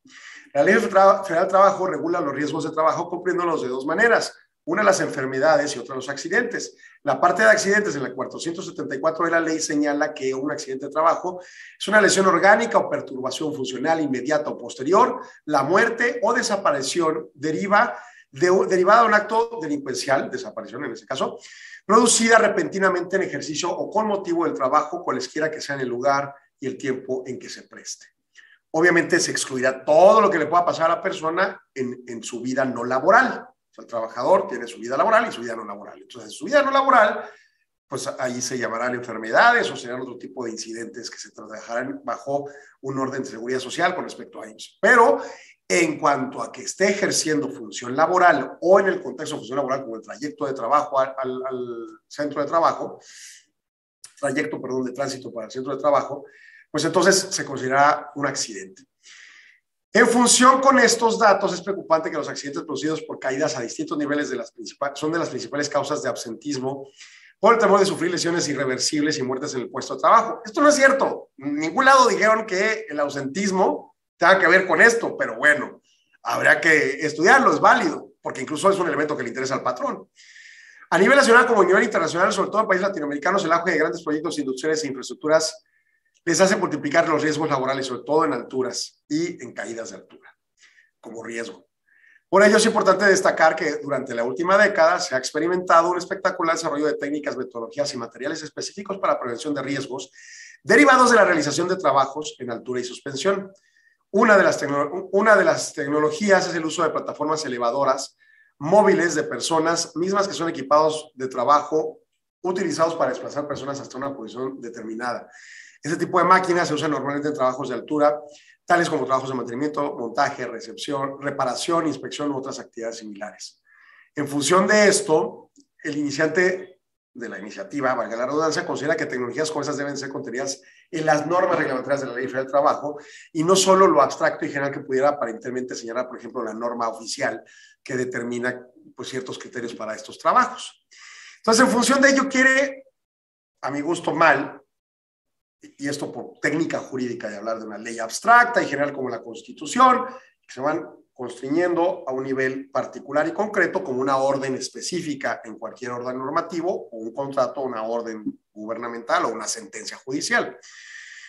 La Ley Federal del Trabajo regula los riesgos de trabajo cumpliéndolos de dos maneras. Una, las enfermedades y otra, los accidentes. La parte de accidentes en la 474 de la ley señala que un accidente de trabajo es una lesión orgánica o perturbación funcional inmediata o posterior, la muerte o desaparición derivada de un acto delincuencial, desaparición en ese caso, producida repentinamente en ejercicio o con motivo del trabajo, cualesquiera que sean el lugar y el tiempo en que se preste. Obviamente se excluirá todo lo que le pueda pasar a la persona en su vida no laboral. O sea, el trabajador tiene su vida laboral y su vida no laboral. Entonces, en su vida no laboral, pues ahí se llamarán enfermedades o serán otro tipo de incidentes que se trabajarán bajo un orden de seguridad social con respecto a ellos. Pero en cuanto a que esté ejerciendo función laboral o en el contexto de función laboral como el trayecto de trabajo al centro de trabajo, de tránsito para el centro de trabajo, pues entonces se considera un accidente. En función con estos datos, es preocupante que los accidentes producidos por caídas a distintos niveles son de las principales causas de absentismo por el temor de sufrir lesiones irreversibles y muertes en el puesto de trabajo. Esto no es cierto. En ningún lado dijeron que el ausentismo tenga que ver con esto, pero bueno, habrá que estudiarlo, es válido, porque incluso es un elemento que le interesa al patrón. A nivel nacional como a nivel internacional, sobre todo en países latinoamericanos, el auge de grandes proyectos industriales e infraestructuras les hace multiplicar los riesgos laborales, sobre todo en alturas y en caídas de altura, como riesgo. Por ello es importante destacar que durante la última década se ha experimentado un espectacular desarrollo de técnicas, metodologías y materiales específicos para prevención de riesgos derivados de la realización de trabajos en altura y suspensión. Una de las tecnologías es el uso de plataformas elevadoras móviles de personas mismas que son equipados de trabajo utilizados para desplazar personas hasta una posición determinada. Este tipo de máquinas se usan normalmente en trabajos de altura, tales como trabajos de mantenimiento, montaje, recepción, reparación, inspección u otras actividades similares. En función de esto, el iniciante de la iniciativa, valga la redundancia, considera que tecnologías como esas deben ser contenidas en las normas reglamentarias de la Ley Federal del Trabajo y no solo lo abstracto y general que pudiera aparentemente señalar, por ejemplo, la norma oficial que determina pues, ciertos criterios para estos trabajos. Entonces, en función de ello, quiere, a mi gusto mal, y esto por técnica jurídica de hablar de una ley abstracta y general como la Constitución, que se van constriñendo a un nivel particular y concreto como una orden específica en cualquier orden normativo o un contrato, una orden gubernamental o una sentencia judicial.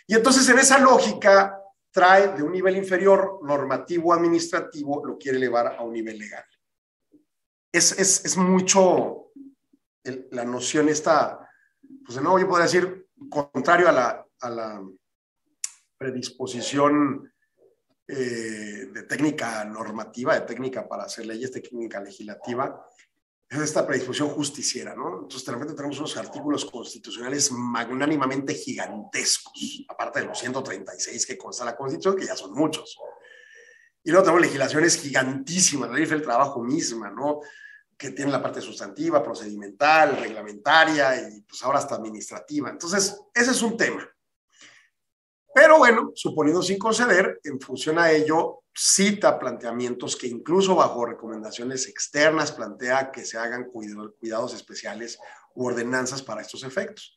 Y entonces en esa lógica trae de un nivel inferior normativo administrativo, lo quiere elevar a un nivel legal. Es mucho la noción esta, pues de nuevo yo podría decir, contrario a la predisposición de técnica normativa, de técnica para hacer leyes, técnica legislativa, es esta predisposición justiciera, ¿no? Entonces, de repente tenemos unos artículos constitucionales magnánimamente gigantescos, aparte de los 136 que consta la Constitución, que ya son muchos. Y luego tenemos legislaciones gigantísimas, la Ley del Trabajo misma, ¿no? Que tiene la parte sustantiva, procedimental, reglamentaria y pues ahora hasta administrativa. Entonces, ese es un tema. Pero bueno, suponiendo sin conceder, en función a ello, cita planteamientos que incluso bajo recomendaciones externas plantea que se hagan cuidados especiales u ordenanzas para estos efectos.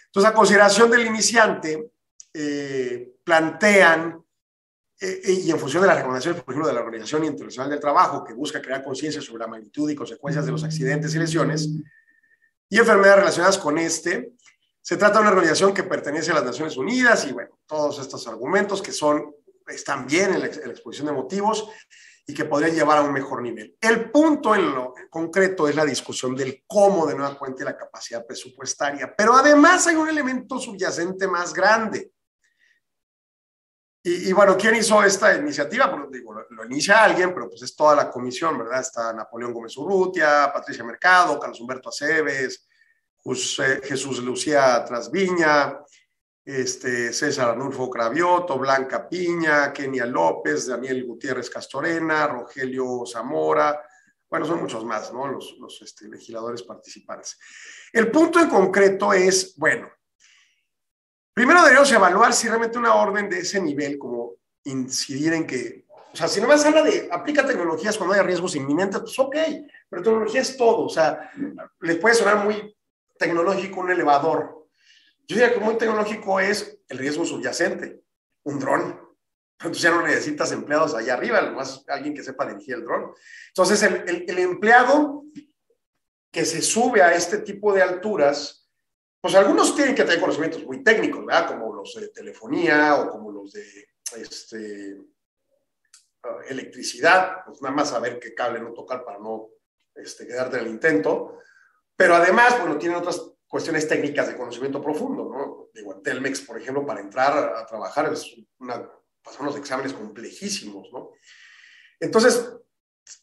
Entonces, a consideración del iniciante, plantean, y en función de las recomendaciones, por ejemplo, de la Organización Internacional del Trabajo, que busca crear conciencia sobre la magnitud y consecuencias de los accidentes y lesiones y enfermedades relacionadas con este, se trata de una organización que pertenece a las Naciones Unidas y, bueno, todos estos argumentos que están bien en la exposición de motivos y que podrían llevar a un mejor nivel. El punto en lo concreto es la discusión del cómo de nueva cuenta y la capacidad presupuestaria, pero además hay un elemento subyacente más grande. Y bueno, ¿quién hizo esta iniciativa? Pues, digo, lo inicia alguien, pero pues es toda la comisión, ¿verdad? Está Napoleón Gómez Urrutia, Patricia Mercado, Carlos Humberto Aceves, Jesús Lucía Trasviña, César Arnulfo Cravioto, Blanca Piña, Kenia López, Daniel Gutiérrez Castorena, Rogelio Zamora, bueno, son muchos más, ¿no? Los legisladores participantes. El punto en concreto es, bueno, primero deberíamos evaluar si realmente una orden de ese nivel, como incidir en que, o sea, si nomás habla de aplica tecnologías cuando haya riesgos inminentes, pues ok, pero tecnología es todo, o sea, les puede sonar muy tecnológico un elevador. Yo diría que muy tecnológico es el riesgo subyacente, un dron. Entonces ya no necesitas empleados allá arriba, nomás alguien que sepa dirigir el dron. Entonces el empleado que se sube a este tipo de alturas, pues algunos tienen que tener conocimientos muy técnicos, ¿verdad? Como los de telefonía o como los de electricidad, pues nada más saber qué cable no tocar para no quedarte en el intento. Pero además, bueno, tienen otras cuestiones técnicas de conocimiento profundo, ¿no? Digo, en Telmex, por ejemplo, para entrar a trabajar pasan unos exámenes complejísimos, ¿no? Entonces,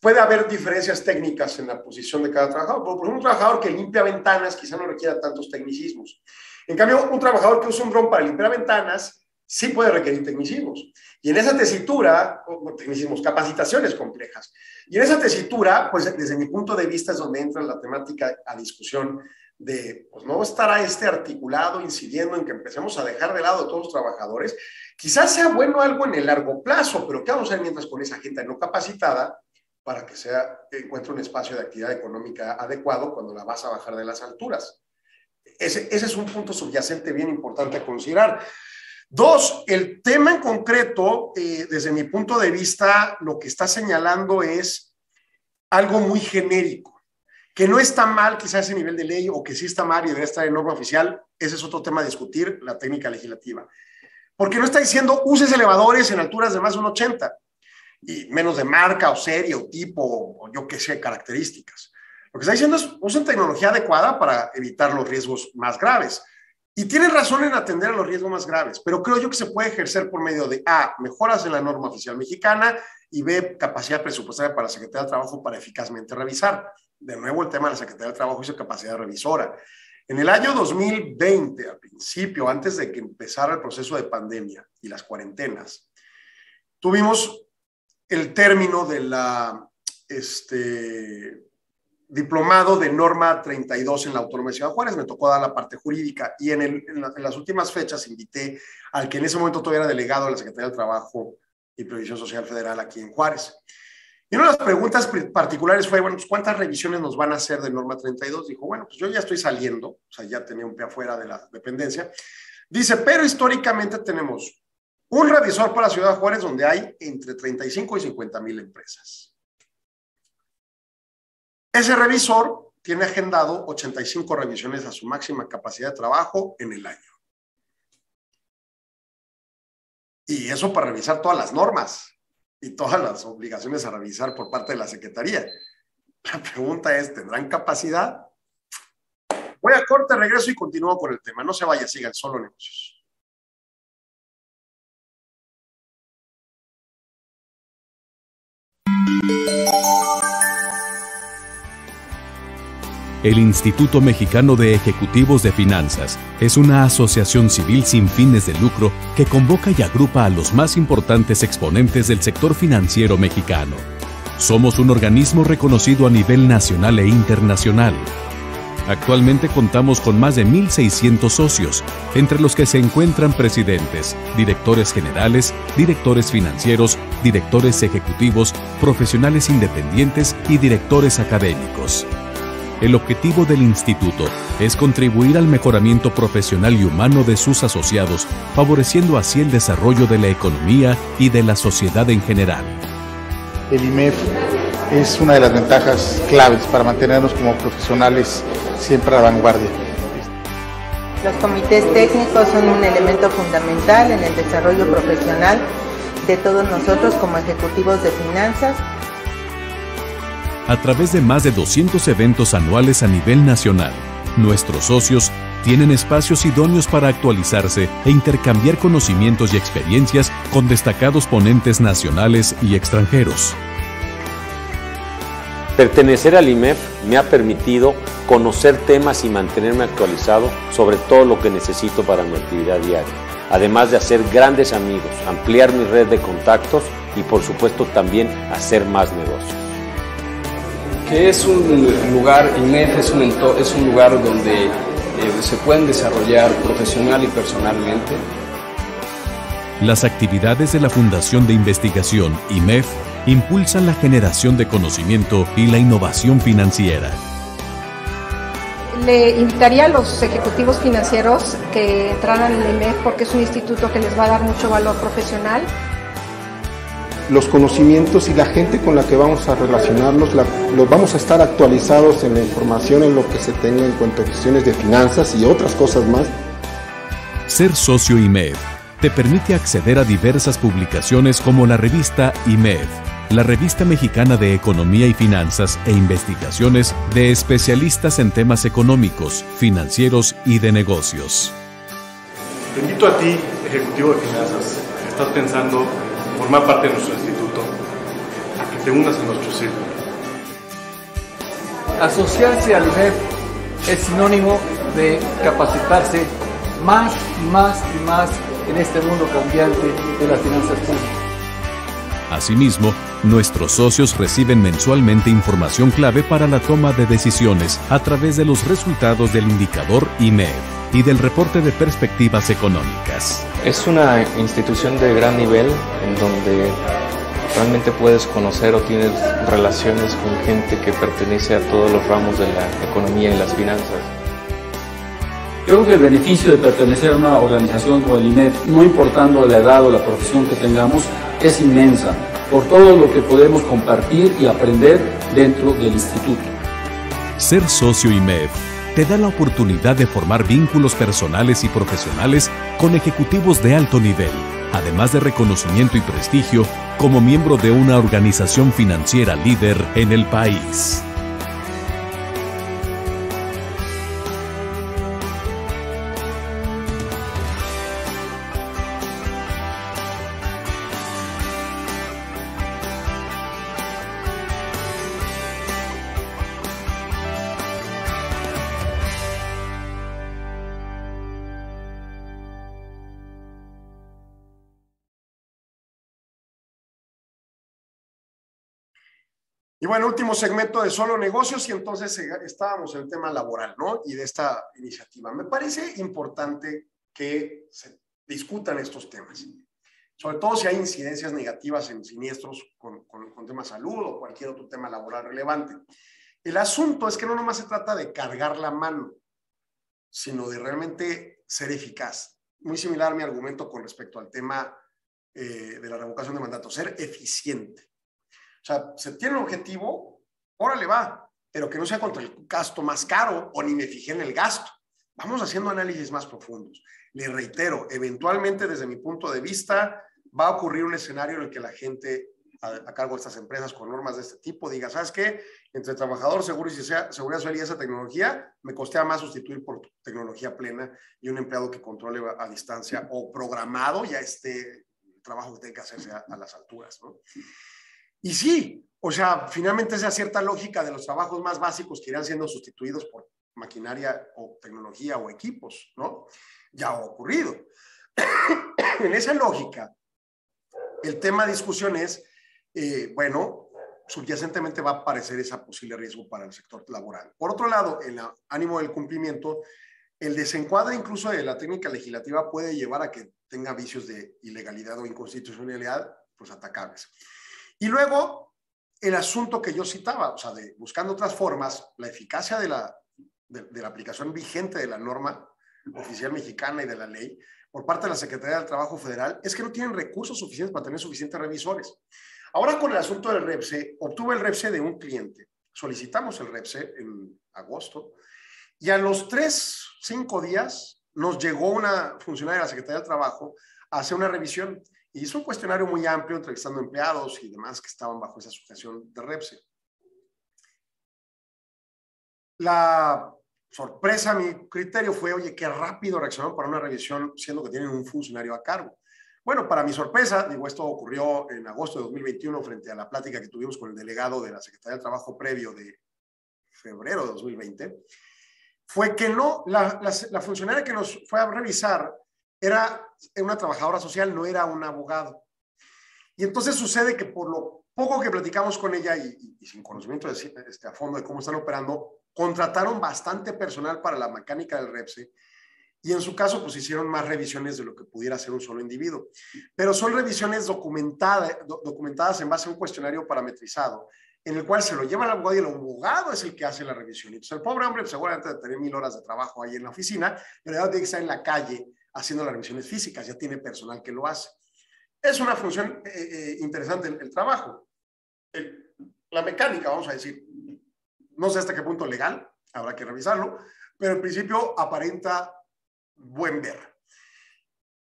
puede haber diferencias técnicas en la posición de cada trabajador. Por ejemplo, un trabajador que limpia ventanas quizá no requiera tantos tecnicismos. En cambio, un trabajador que usa un dron para limpiar ventanas sí puede requerir tecnicismos. Y en esa tesitura, tecnicismos, capacitaciones complejas. Y en esa tesitura, pues desde mi punto de vista es donde entra la temática a discusión pues no estará articulado incidiendo en que empecemos a dejar de lado a todos los trabajadores. Quizás sea bueno algo en el largo plazo, pero ¿qué vamos a hacer mientras con esa gente no capacitada para que encuentre un espacio de actividad económica adecuado cuando la vas a bajar de las alturas? Ese es un punto subyacente bien importante a considerar. Dos, el tema en concreto, desde mi punto de vista, lo que está señalando es algo muy genérico, que no está mal quizás ese nivel de ley, o que sí está mal y debería estar en norma oficial. Ese es otro tema a discutir, la técnica legislativa. Porque no está diciendo uses elevadores en alturas de más de 1,80 y menos de marca o serie o tipo o yo qué sé, características. Lo que está diciendo es usen tecnología adecuada para evitar los riesgos más graves. Y tienen razón en atender a los riesgos más graves, pero creo yo que se puede ejercer por medio de A, mejoras en la norma oficial mexicana, y B, capacidad presupuestaria para la Secretaría del Trabajo para eficazmente revisar. De nuevo, el tema de la Secretaría del Trabajo y su capacidad revisora. En el año 2020, al principio, antes de que empezara el proceso de pandemia y las cuarentenas, tuvimos el término de la diplomado de norma 32 en la Autónoma de Ciudad Juárez. Me tocó dar la parte jurídica y en las últimas fechas invité al que en ese momento todavía era delegado de la Secretaría del Trabajo y Previsión Social Federal aquí en Juárez. Y una de las preguntas particulares fue, bueno, pues ¿cuántas revisiones nos van a hacer de norma 32? Dijo, bueno, pues yo ya estoy saliendo, o sea, ya tenía un pie afuera de la dependencia. Dice, pero históricamente tenemos un revisor para Ciudad Juárez donde hay entre 35 y 50,000 empresas. Ese revisor tiene agendado 85 revisiones a su máxima capacidad de trabajo en el año. Y eso para revisar todas las normas y todas las obligaciones a revisar por parte de la Secretaría. La pregunta es, ¿tendrán capacidad? Voy a corte, regreso y continúo con el tema. No se vaya, sigan Solo Negocios. El Instituto Mexicano de Ejecutivos de Finanzas es una asociación civil sin fines de lucro que convoca y agrupa a los más importantes exponentes del sector financiero mexicano. Somos un organismo reconocido a nivel nacional e internacional. Actualmente contamos con más de 1,600 socios, entre los que se encuentran presidentes, directores generales, directores financieros, directores ejecutivos, profesionales independientes y directores académicos. El objetivo del instituto es contribuir al mejoramiento profesional y humano de sus asociados, favoreciendo así el desarrollo de la economía y de la sociedad en general. El IMEF es una de las ventajas claves para mantenernos como profesionales siempre a la vanguardia. Los comités técnicos son un elemento fundamental en el desarrollo profesional de todos nosotros como ejecutivos de finanzas. A través de más de 200 eventos anuales a nivel nacional, nuestros socios tienen espacios idóneos para actualizarse e intercambiar conocimientos y experiencias con destacados ponentes nacionales y extranjeros. Pertenecer al IMEF me ha permitido conocer temas y mantenerme actualizado sobre todo lo que necesito para mi actividad diaria, además de hacer grandes amigos, ampliar mi red de contactos y por supuesto también hacer más negocios. Que es un lugar, IMEF es un lugar donde se pueden desarrollar profesional y personalmente. Las actividades de la Fundación de Investigación IMEF impulsan la generación de conocimiento y la innovación financiera. Le invitaría a los ejecutivos financieros que entraran en el IMEF porque es un instituto que les va a dar mucho valor profesional. Los conocimientos y la gente con la que vamos a relacionarnos, los vamos a estar actualizados en la información, en lo que se tenga en cuanto a cuestiones de finanzas y otras cosas más. Ser socio IMEF te permite acceder a diversas publicaciones como la revista IMEF, la revista mexicana de economía y finanzas e investigaciones de especialistas en temas económicos, financieros y de negocios. Te invito a ti, ejecutivo de finanzas, que estás pensando en formar parte de nuestro instituto, a que te unas a nuestro círculo. Asociarse al IMEF es sinónimo de capacitarse más y más y más en este mundo cambiante de las finanzas públicas. Asimismo, nuestros socios reciben mensualmente información clave para la toma de decisiones a través de los resultados del indicador IMEF y del reporte de perspectivas económicas. Es una institución de gran nivel en donde realmente puedes conocer o tienes relaciones con gente que pertenece a todos los ramos de la economía y las finanzas. Yo creo que el beneficio de pertenecer a una organización como el IMEF, no importando la edad o la profesión que tengamos, es inmensa, por todo lo que podemos compartir y aprender dentro del instituto. Ser socio IMEF te da la oportunidad de formar vínculos personales y profesionales con ejecutivos de alto nivel, además de reconocimiento y prestigio como miembro de una organización financiera líder en el país. Y bueno, último segmento de Solo Negocios, y entonces estábamos en el tema laboral, ¿no? Y de esta iniciativa. Me parece importante que se discutan estos temas, sobre todo si hay incidencias negativas en siniestros con temas de salud o cualquier otro tema laboral relevante. El asunto es que no nomás se trata de cargar la mano, sino de realmente ser eficaz. Muy similar a mi argumento con respecto al tema de la revocación de mandato, ser eficiente. O sea, se tiene un objetivo, órale va, pero que no sea contra el gasto más caro o ni me fijé en el gasto. Vamos haciendo análisis más profundos. Les reitero, eventualmente desde mi punto de vista va a ocurrir un escenario en el que la gente a cargo de estas empresas con normas de este tipo diga, ¿sabes qué? Entre trabajador, seguro y seguridad social y esa tecnología, me costea más sustituir por tecnología plena y un empleado que controle a distancia o programado ya el trabajo que tiene que hacerse a las alturas, ¿no? Y sí, o sea, finalmente esa cierta lógica de los trabajos más básicos que irán siendo sustituidos por maquinaria o tecnología o equipos, ¿no? Ya ha ocurrido. En esa lógica, el tema de discusión es, bueno, subyacentemente va a aparecer ese posible riesgo para el sector laboral. Por otro lado, en el ánimo del cumplimiento, el desencuadre incluso de la técnica legislativa puede llevar a que tenga vicios de ilegalidad o inconstitucionalidad, pues atacables. Y luego, el asunto que yo citaba, o sea, de buscando otras formas, la eficacia de la aplicación vigente de la norma oficial mexicana y de la ley por parte de la Secretaría del Trabajo Federal es que no tienen recursos suficientes para tener suficientes revisores. Ahora con el asunto del REPSE, obtuve el REPSE de un cliente. Solicitamos el REPSE en agosto y a los 5 días nos llegó una funcionaria de la Secretaría del Trabajo a hacer una revisión. Y hizo un cuestionario muy amplio entrevistando empleados y demás que estaban bajo esa sujeción de REPSE. La sorpresa a mi criterio fue, oye, qué rápido reaccionaron para una revisión siendo que tienen un funcionario a cargo. Bueno, para mi sorpresa, digo, esto ocurrió en agosto de 2021 frente a la plática que tuvimos con el delegado de la Secretaría del Trabajo previo de febrero de 2020, fue que no, la funcionaria que nos fue a revisar era una trabajadora social, no era un abogado. Y entonces sucede que por lo poco que platicamos con ella y sin conocimiento a fondo de cómo están operando, contrataron bastante personal para la mecánica del REPSE y en su caso pues hicieron más revisiones de lo que pudiera hacer un solo individuo. Pero son revisiones documentadas en base a un cuestionario parametrizado en el cual se lo lleva el abogado y el abogado es el que hace la revisión. Entonces el pobre hombre pues, seguramente debe tener 1000 horas de trabajo ahí en la oficina, pero ya tiene que estar en la calle haciendo las revisiones físicas, ya tiene personal que lo hace. Es una función interesante el trabajo. La mecánica, vamos a decir, no sé hasta qué punto legal, habrá que revisarlo, pero en principio aparenta buen ver.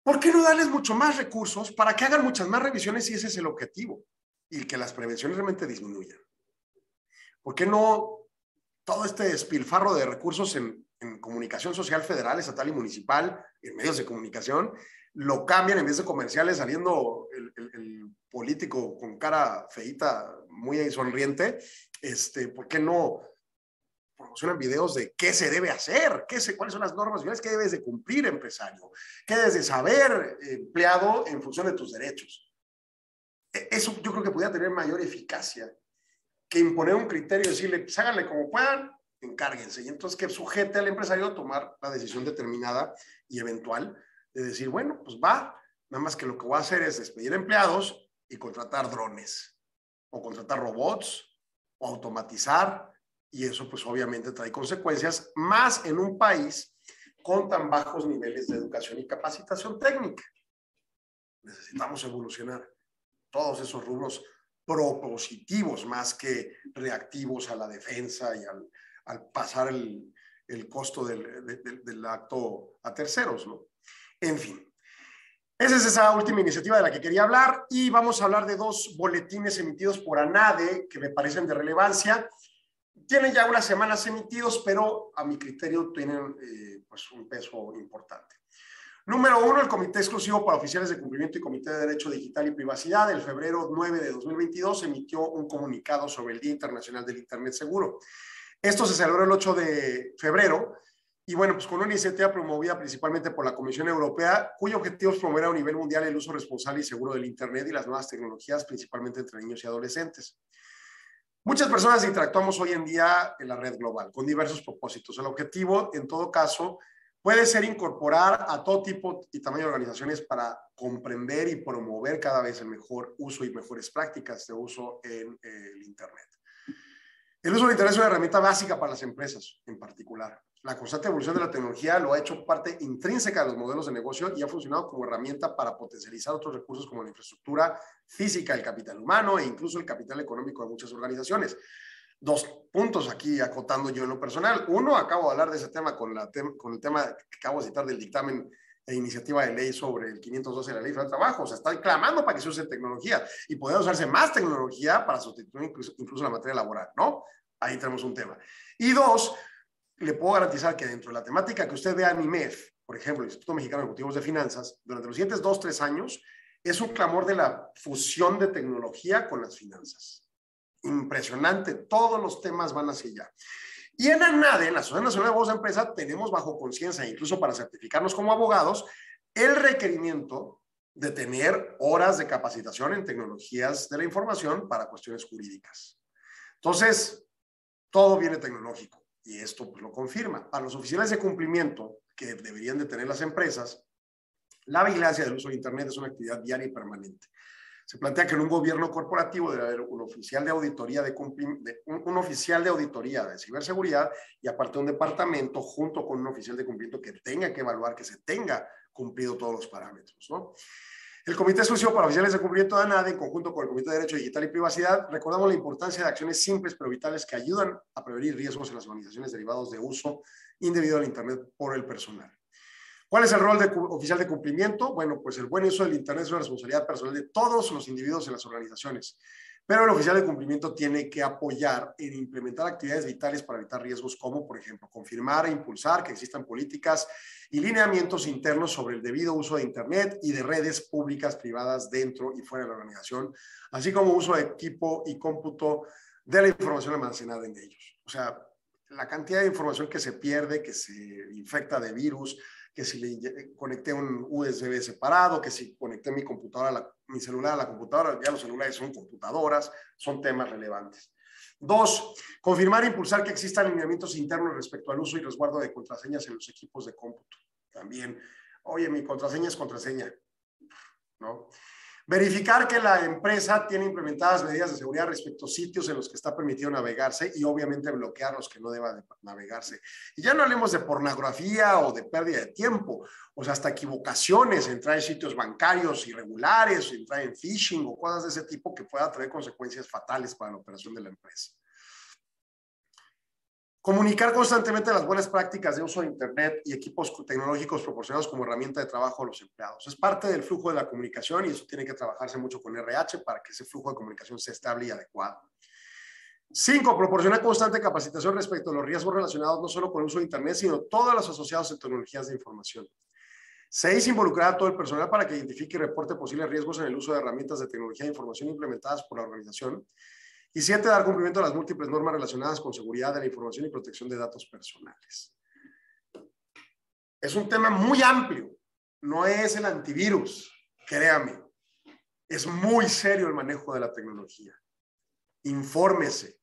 ¿Por qué no darles mucho más recursos para que hagan muchas más revisiones si ese es el objetivo? Y que las prevenciones realmente disminuyan. ¿Por qué no todo este despilfarro de recursos en comunicación social federal, estatal y municipal, en medios de comunicación, lo cambian en vez de comerciales saliendo el político con cara feíta, muy sonriente? ¿Por qué no promocionan videos de qué se debe hacer? ¿Cuáles son las normas? ¿Qué debes de cumplir, empresario? ¿Qué debes de saber, empleado, en función de tus derechos? Eso yo creo que podría tener mayor eficacia que imponer un criterio y decirle, pues háganle como puedan, encárguense. Y entonces que sujete al empresario a tomar la decisión determinada y eventual de decir, bueno, pues va, nada más que lo que voy a hacer es despedir empleados y contratar drones, o contratar robots, o automatizar, y eso pues obviamente trae consecuencias, más en un país con tan bajos niveles de educación y capacitación técnica. Necesitamos evolucionar todos esos rubros propositivos más que reactivos a la defensa y al pasar el costo del acto a terceros, ¿no? En fin, esa es esa última iniciativa de la que quería hablar, y vamos a hablar de dos boletines emitidos por ANADE que me parecen de relevancia. Tienen ya unas semanas emitidos, pero a mi criterio tienen pues un peso importante. Número 1, el Comité Exclusivo para Oficiales de Cumplimiento y Comité de Derecho Digital y Privacidad, el febrero 9 de 2022, emitió un comunicado sobre el Día Internacional del Internet Seguro. Esto se celebró el 8 de febrero y, bueno, pues con una iniciativa promovida principalmente por la Comisión Europea, cuyo objetivo es promover a nivel mundial el uso responsable y seguro del Internet y las nuevas tecnologías, principalmente entre niños y adolescentes. Muchas personas interactuamos hoy en día en la red global con diversos propósitos. El objetivo, en todo caso, puede ser incorporar a todo tipo y tamaño de organizaciones para comprender y promover cada vez el mejor uso y mejores prácticas de uso en el Internet. El uso del Internet es una herramienta básica para las empresas en particular. La constante evolución de la tecnología lo ha hecho parte intrínseca de los modelos de negocio y ha funcionado como herramienta para potencializar otros recursos como la infraestructura física, el capital humano e incluso el capital económico de muchas organizaciones. Dos puntos aquí acotando yo en lo personal. Uno, acabo de hablar de ese tema con el tema que acabo de citar del dictamen e iniciativa de ley sobre el 512 de la Ley Federal del Trabajo. O sea, están clamando para que se use tecnología y poder usarse más tecnología para sustituir incluso la materia laboral, ¿no? Ahí tenemos un tema. Y dos, le puedo garantizar que dentro de la temática que usted vea en IMEF, por ejemplo, el Instituto Mexicano de Ejecutivos de Finanzas, durante los siguientes 2-3 años, es un clamor de la fusión de tecnología con las finanzas. Impresionante, todos los temas van hacia allá. Y en ANADE, en la Asociación Nacional de Abogados de Empresa, tenemos bajo conciencia, incluso para certificarnos como abogados, el requerimiento de tener horas de capacitación en tecnologías de la información para cuestiones jurídicas. Entonces, todo viene tecnológico y esto pues, lo confirma. Para los oficiales de cumplimiento que deberían de tener las empresas, la vigilancia del uso de Internet es una actividad diaria y permanente. Se plantea que en un gobierno corporativo debe haber un oficial de auditoría un oficial de auditoría de ciberseguridad y aparte un departamento junto con un oficial de cumplimiento que tenga que evaluar que se tenga cumplido todos los parámetros, ¿no? El Comité Exclusivo para Oficiales de Cumplimiento de ANADE, en conjunto con el Comité de Derecho Digital y Privacidad, recordamos la importancia de acciones simples pero vitales que ayudan a prevenir riesgos en las organizaciones derivados de uso indebido del Internet por el personal. ¿Cuál es el rol de oficial de cumplimiento? Bueno, pues el buen uso del Internet es una responsabilidad personal de todos los individuos en las organizaciones, pero el oficial de cumplimiento tiene que apoyar en implementar actividades vitales para evitar riesgos como, por ejemplo, confirmar e impulsar que existan políticas y lineamientos internos sobre el debido uso de Internet y de redes públicas privadas dentro y fuera de la organización, así como uso de equipo y cómputo de la información almacenada en ellos. O sea, la cantidad de información que se pierde, que se infecta de virus, que si le conecté un USB separado, que si conecté mi computadora, mi celular a la computadora, ya los celulares son computadoras, son temas relevantes. 2, confirmar e impulsar que existan alineamientos internos respecto al uso y resguardo de contraseñas en los equipos de cómputo. También, oye, mi contraseña es contraseña, ¿no? Verificar que la empresa tiene implementadas medidas de seguridad respecto a sitios en los que está permitido navegarse y obviamente bloquear los que no deban de navegarse. Y ya no hablemos de pornografía o de pérdida de tiempo, o sea, hasta equivocaciones, entrar en sitios bancarios irregulares, entrar en phishing o cosas de ese tipo que pueda traer consecuencias fatales para la operación de la empresa. Comunicar constantemente las buenas prácticas de uso de Internet y equipos tecnológicos proporcionados como herramienta de trabajo a los empleados. Es parte del flujo de la comunicación y eso tiene que trabajarse mucho con RH para que ese flujo de comunicación sea estable y adecuado. 5, proporcionar constante capacitación respecto a los riesgos relacionados no solo con el uso de Internet, sino todos los asociados en tecnologías de información. 6, involucrar a todo el personal para que identifique y reporte posibles riesgos en el uso de herramientas de tecnología de información implementadas por la organización. Y 7, dar cumplimiento a las múltiples normas relacionadas con seguridad de la información y protección de datos personales. Es un tema muy amplio, no es el antivirus, créame. Es muy serio el manejo de la tecnología. Infórmese,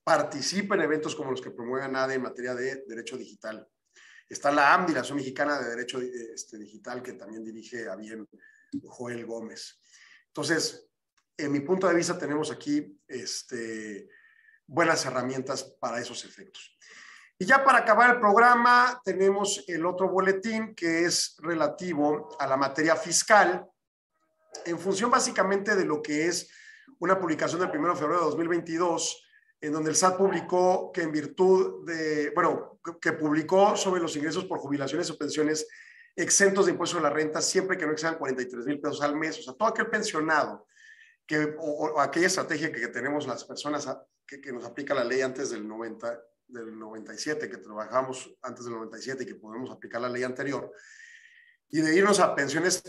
participe en eventos como los que promueve ANADE en materia de derecho digital. Está la AMDI, la Asociación Mexicana de Derecho Digital, que también dirige a bien Joel Gómez. Entonces, en mi punto de vista, tenemos aquí buenas herramientas para esos efectos. Y ya para acabar el programa, tenemos el otro boletín que es relativo a la materia fiscal, en función básicamente de lo que es una publicación del 1 de febrero de 2022, en donde el SAT publicó que en virtud de, que publicó sobre los ingresos por jubilaciones o pensiones exentos de impuesto a la renta siempre que no excedan 43,000 pesos al mes. O sea, todo aquel pensionado o aquella estrategia que tenemos las personas que nos aplica la ley antes del 97, que trabajamos antes del 97 y que podemos aplicar la ley anterior, y de irnos a pensiones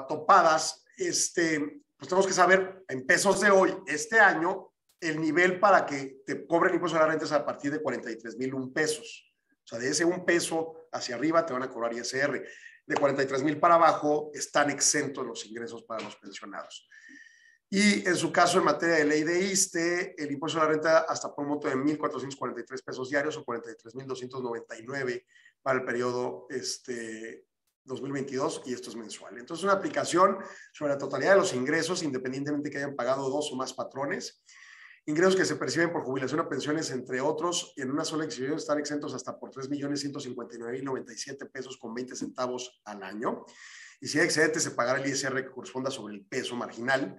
topadas, pues tenemos que saber en pesos de hoy, este año, el nivel para que te cobren impuesto a la renta es a partir de 43,001 pesos. O sea, de ese 1 peso hacia arriba te van a cobrar ISR. De 43,000 para abajo están exentos los ingresos para los pensionados. Y en su caso, en materia de ley de ISSSTE, el impuesto a la renta hasta por un monto de 1,443 pesos diarios o 43,299 para el periodo 2022, y esto es mensual. Entonces, una aplicación sobre la totalidad de los ingresos, independientemente que hayan pagado 2 o más patrones. Ingresos que se perciben por jubilación o pensiones, entre otros, y en una sola exhibición están exentos hasta por 3,159,097 pesos con 20 centavos al año. Y si hay excedente, se pagará el ISR que corresponda sobre el peso marginal.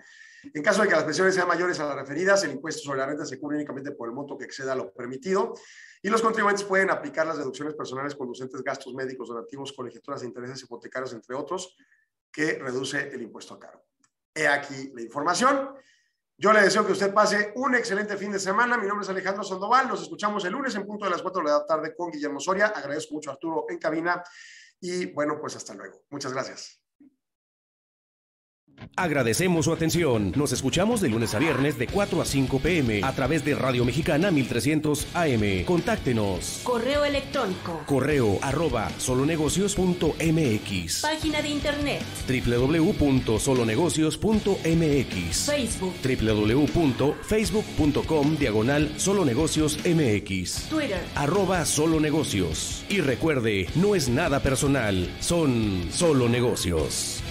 En caso de que las pensiones sean mayores a las referidas, el impuesto sobre la renta se cubre únicamente por el monto que exceda lo permitido, y los contribuyentes pueden aplicar las deducciones personales conducentes, gastos médicos, donativos, colegiaturas, intereses hipotecarios, entre otros, que reduce el impuesto a cargo. He aquí la información. Yo le deseo que usted pase un excelente fin de semana. Mi nombre es Alejandro Sandoval. Nos escuchamos el lunes en punto de las 4 de la tarde con Guillermo Soria. Agradezco mucho a Arturo en cabina y bueno, pues hasta luego. Muchas gracias. Agradecemos su atención. Nos escuchamos de lunes a viernes de 4 a 5 p.m. a través de Radio Mexicana 1300 AM. Contáctenos. Correo electrónico. correo@solonegocios.mx. Página de internet. www.solonegocios.mx. Facebook. www.facebook.com/solonegociosmx. Twitter. @solonegocios. Y recuerde, no es nada personal, son solo negocios.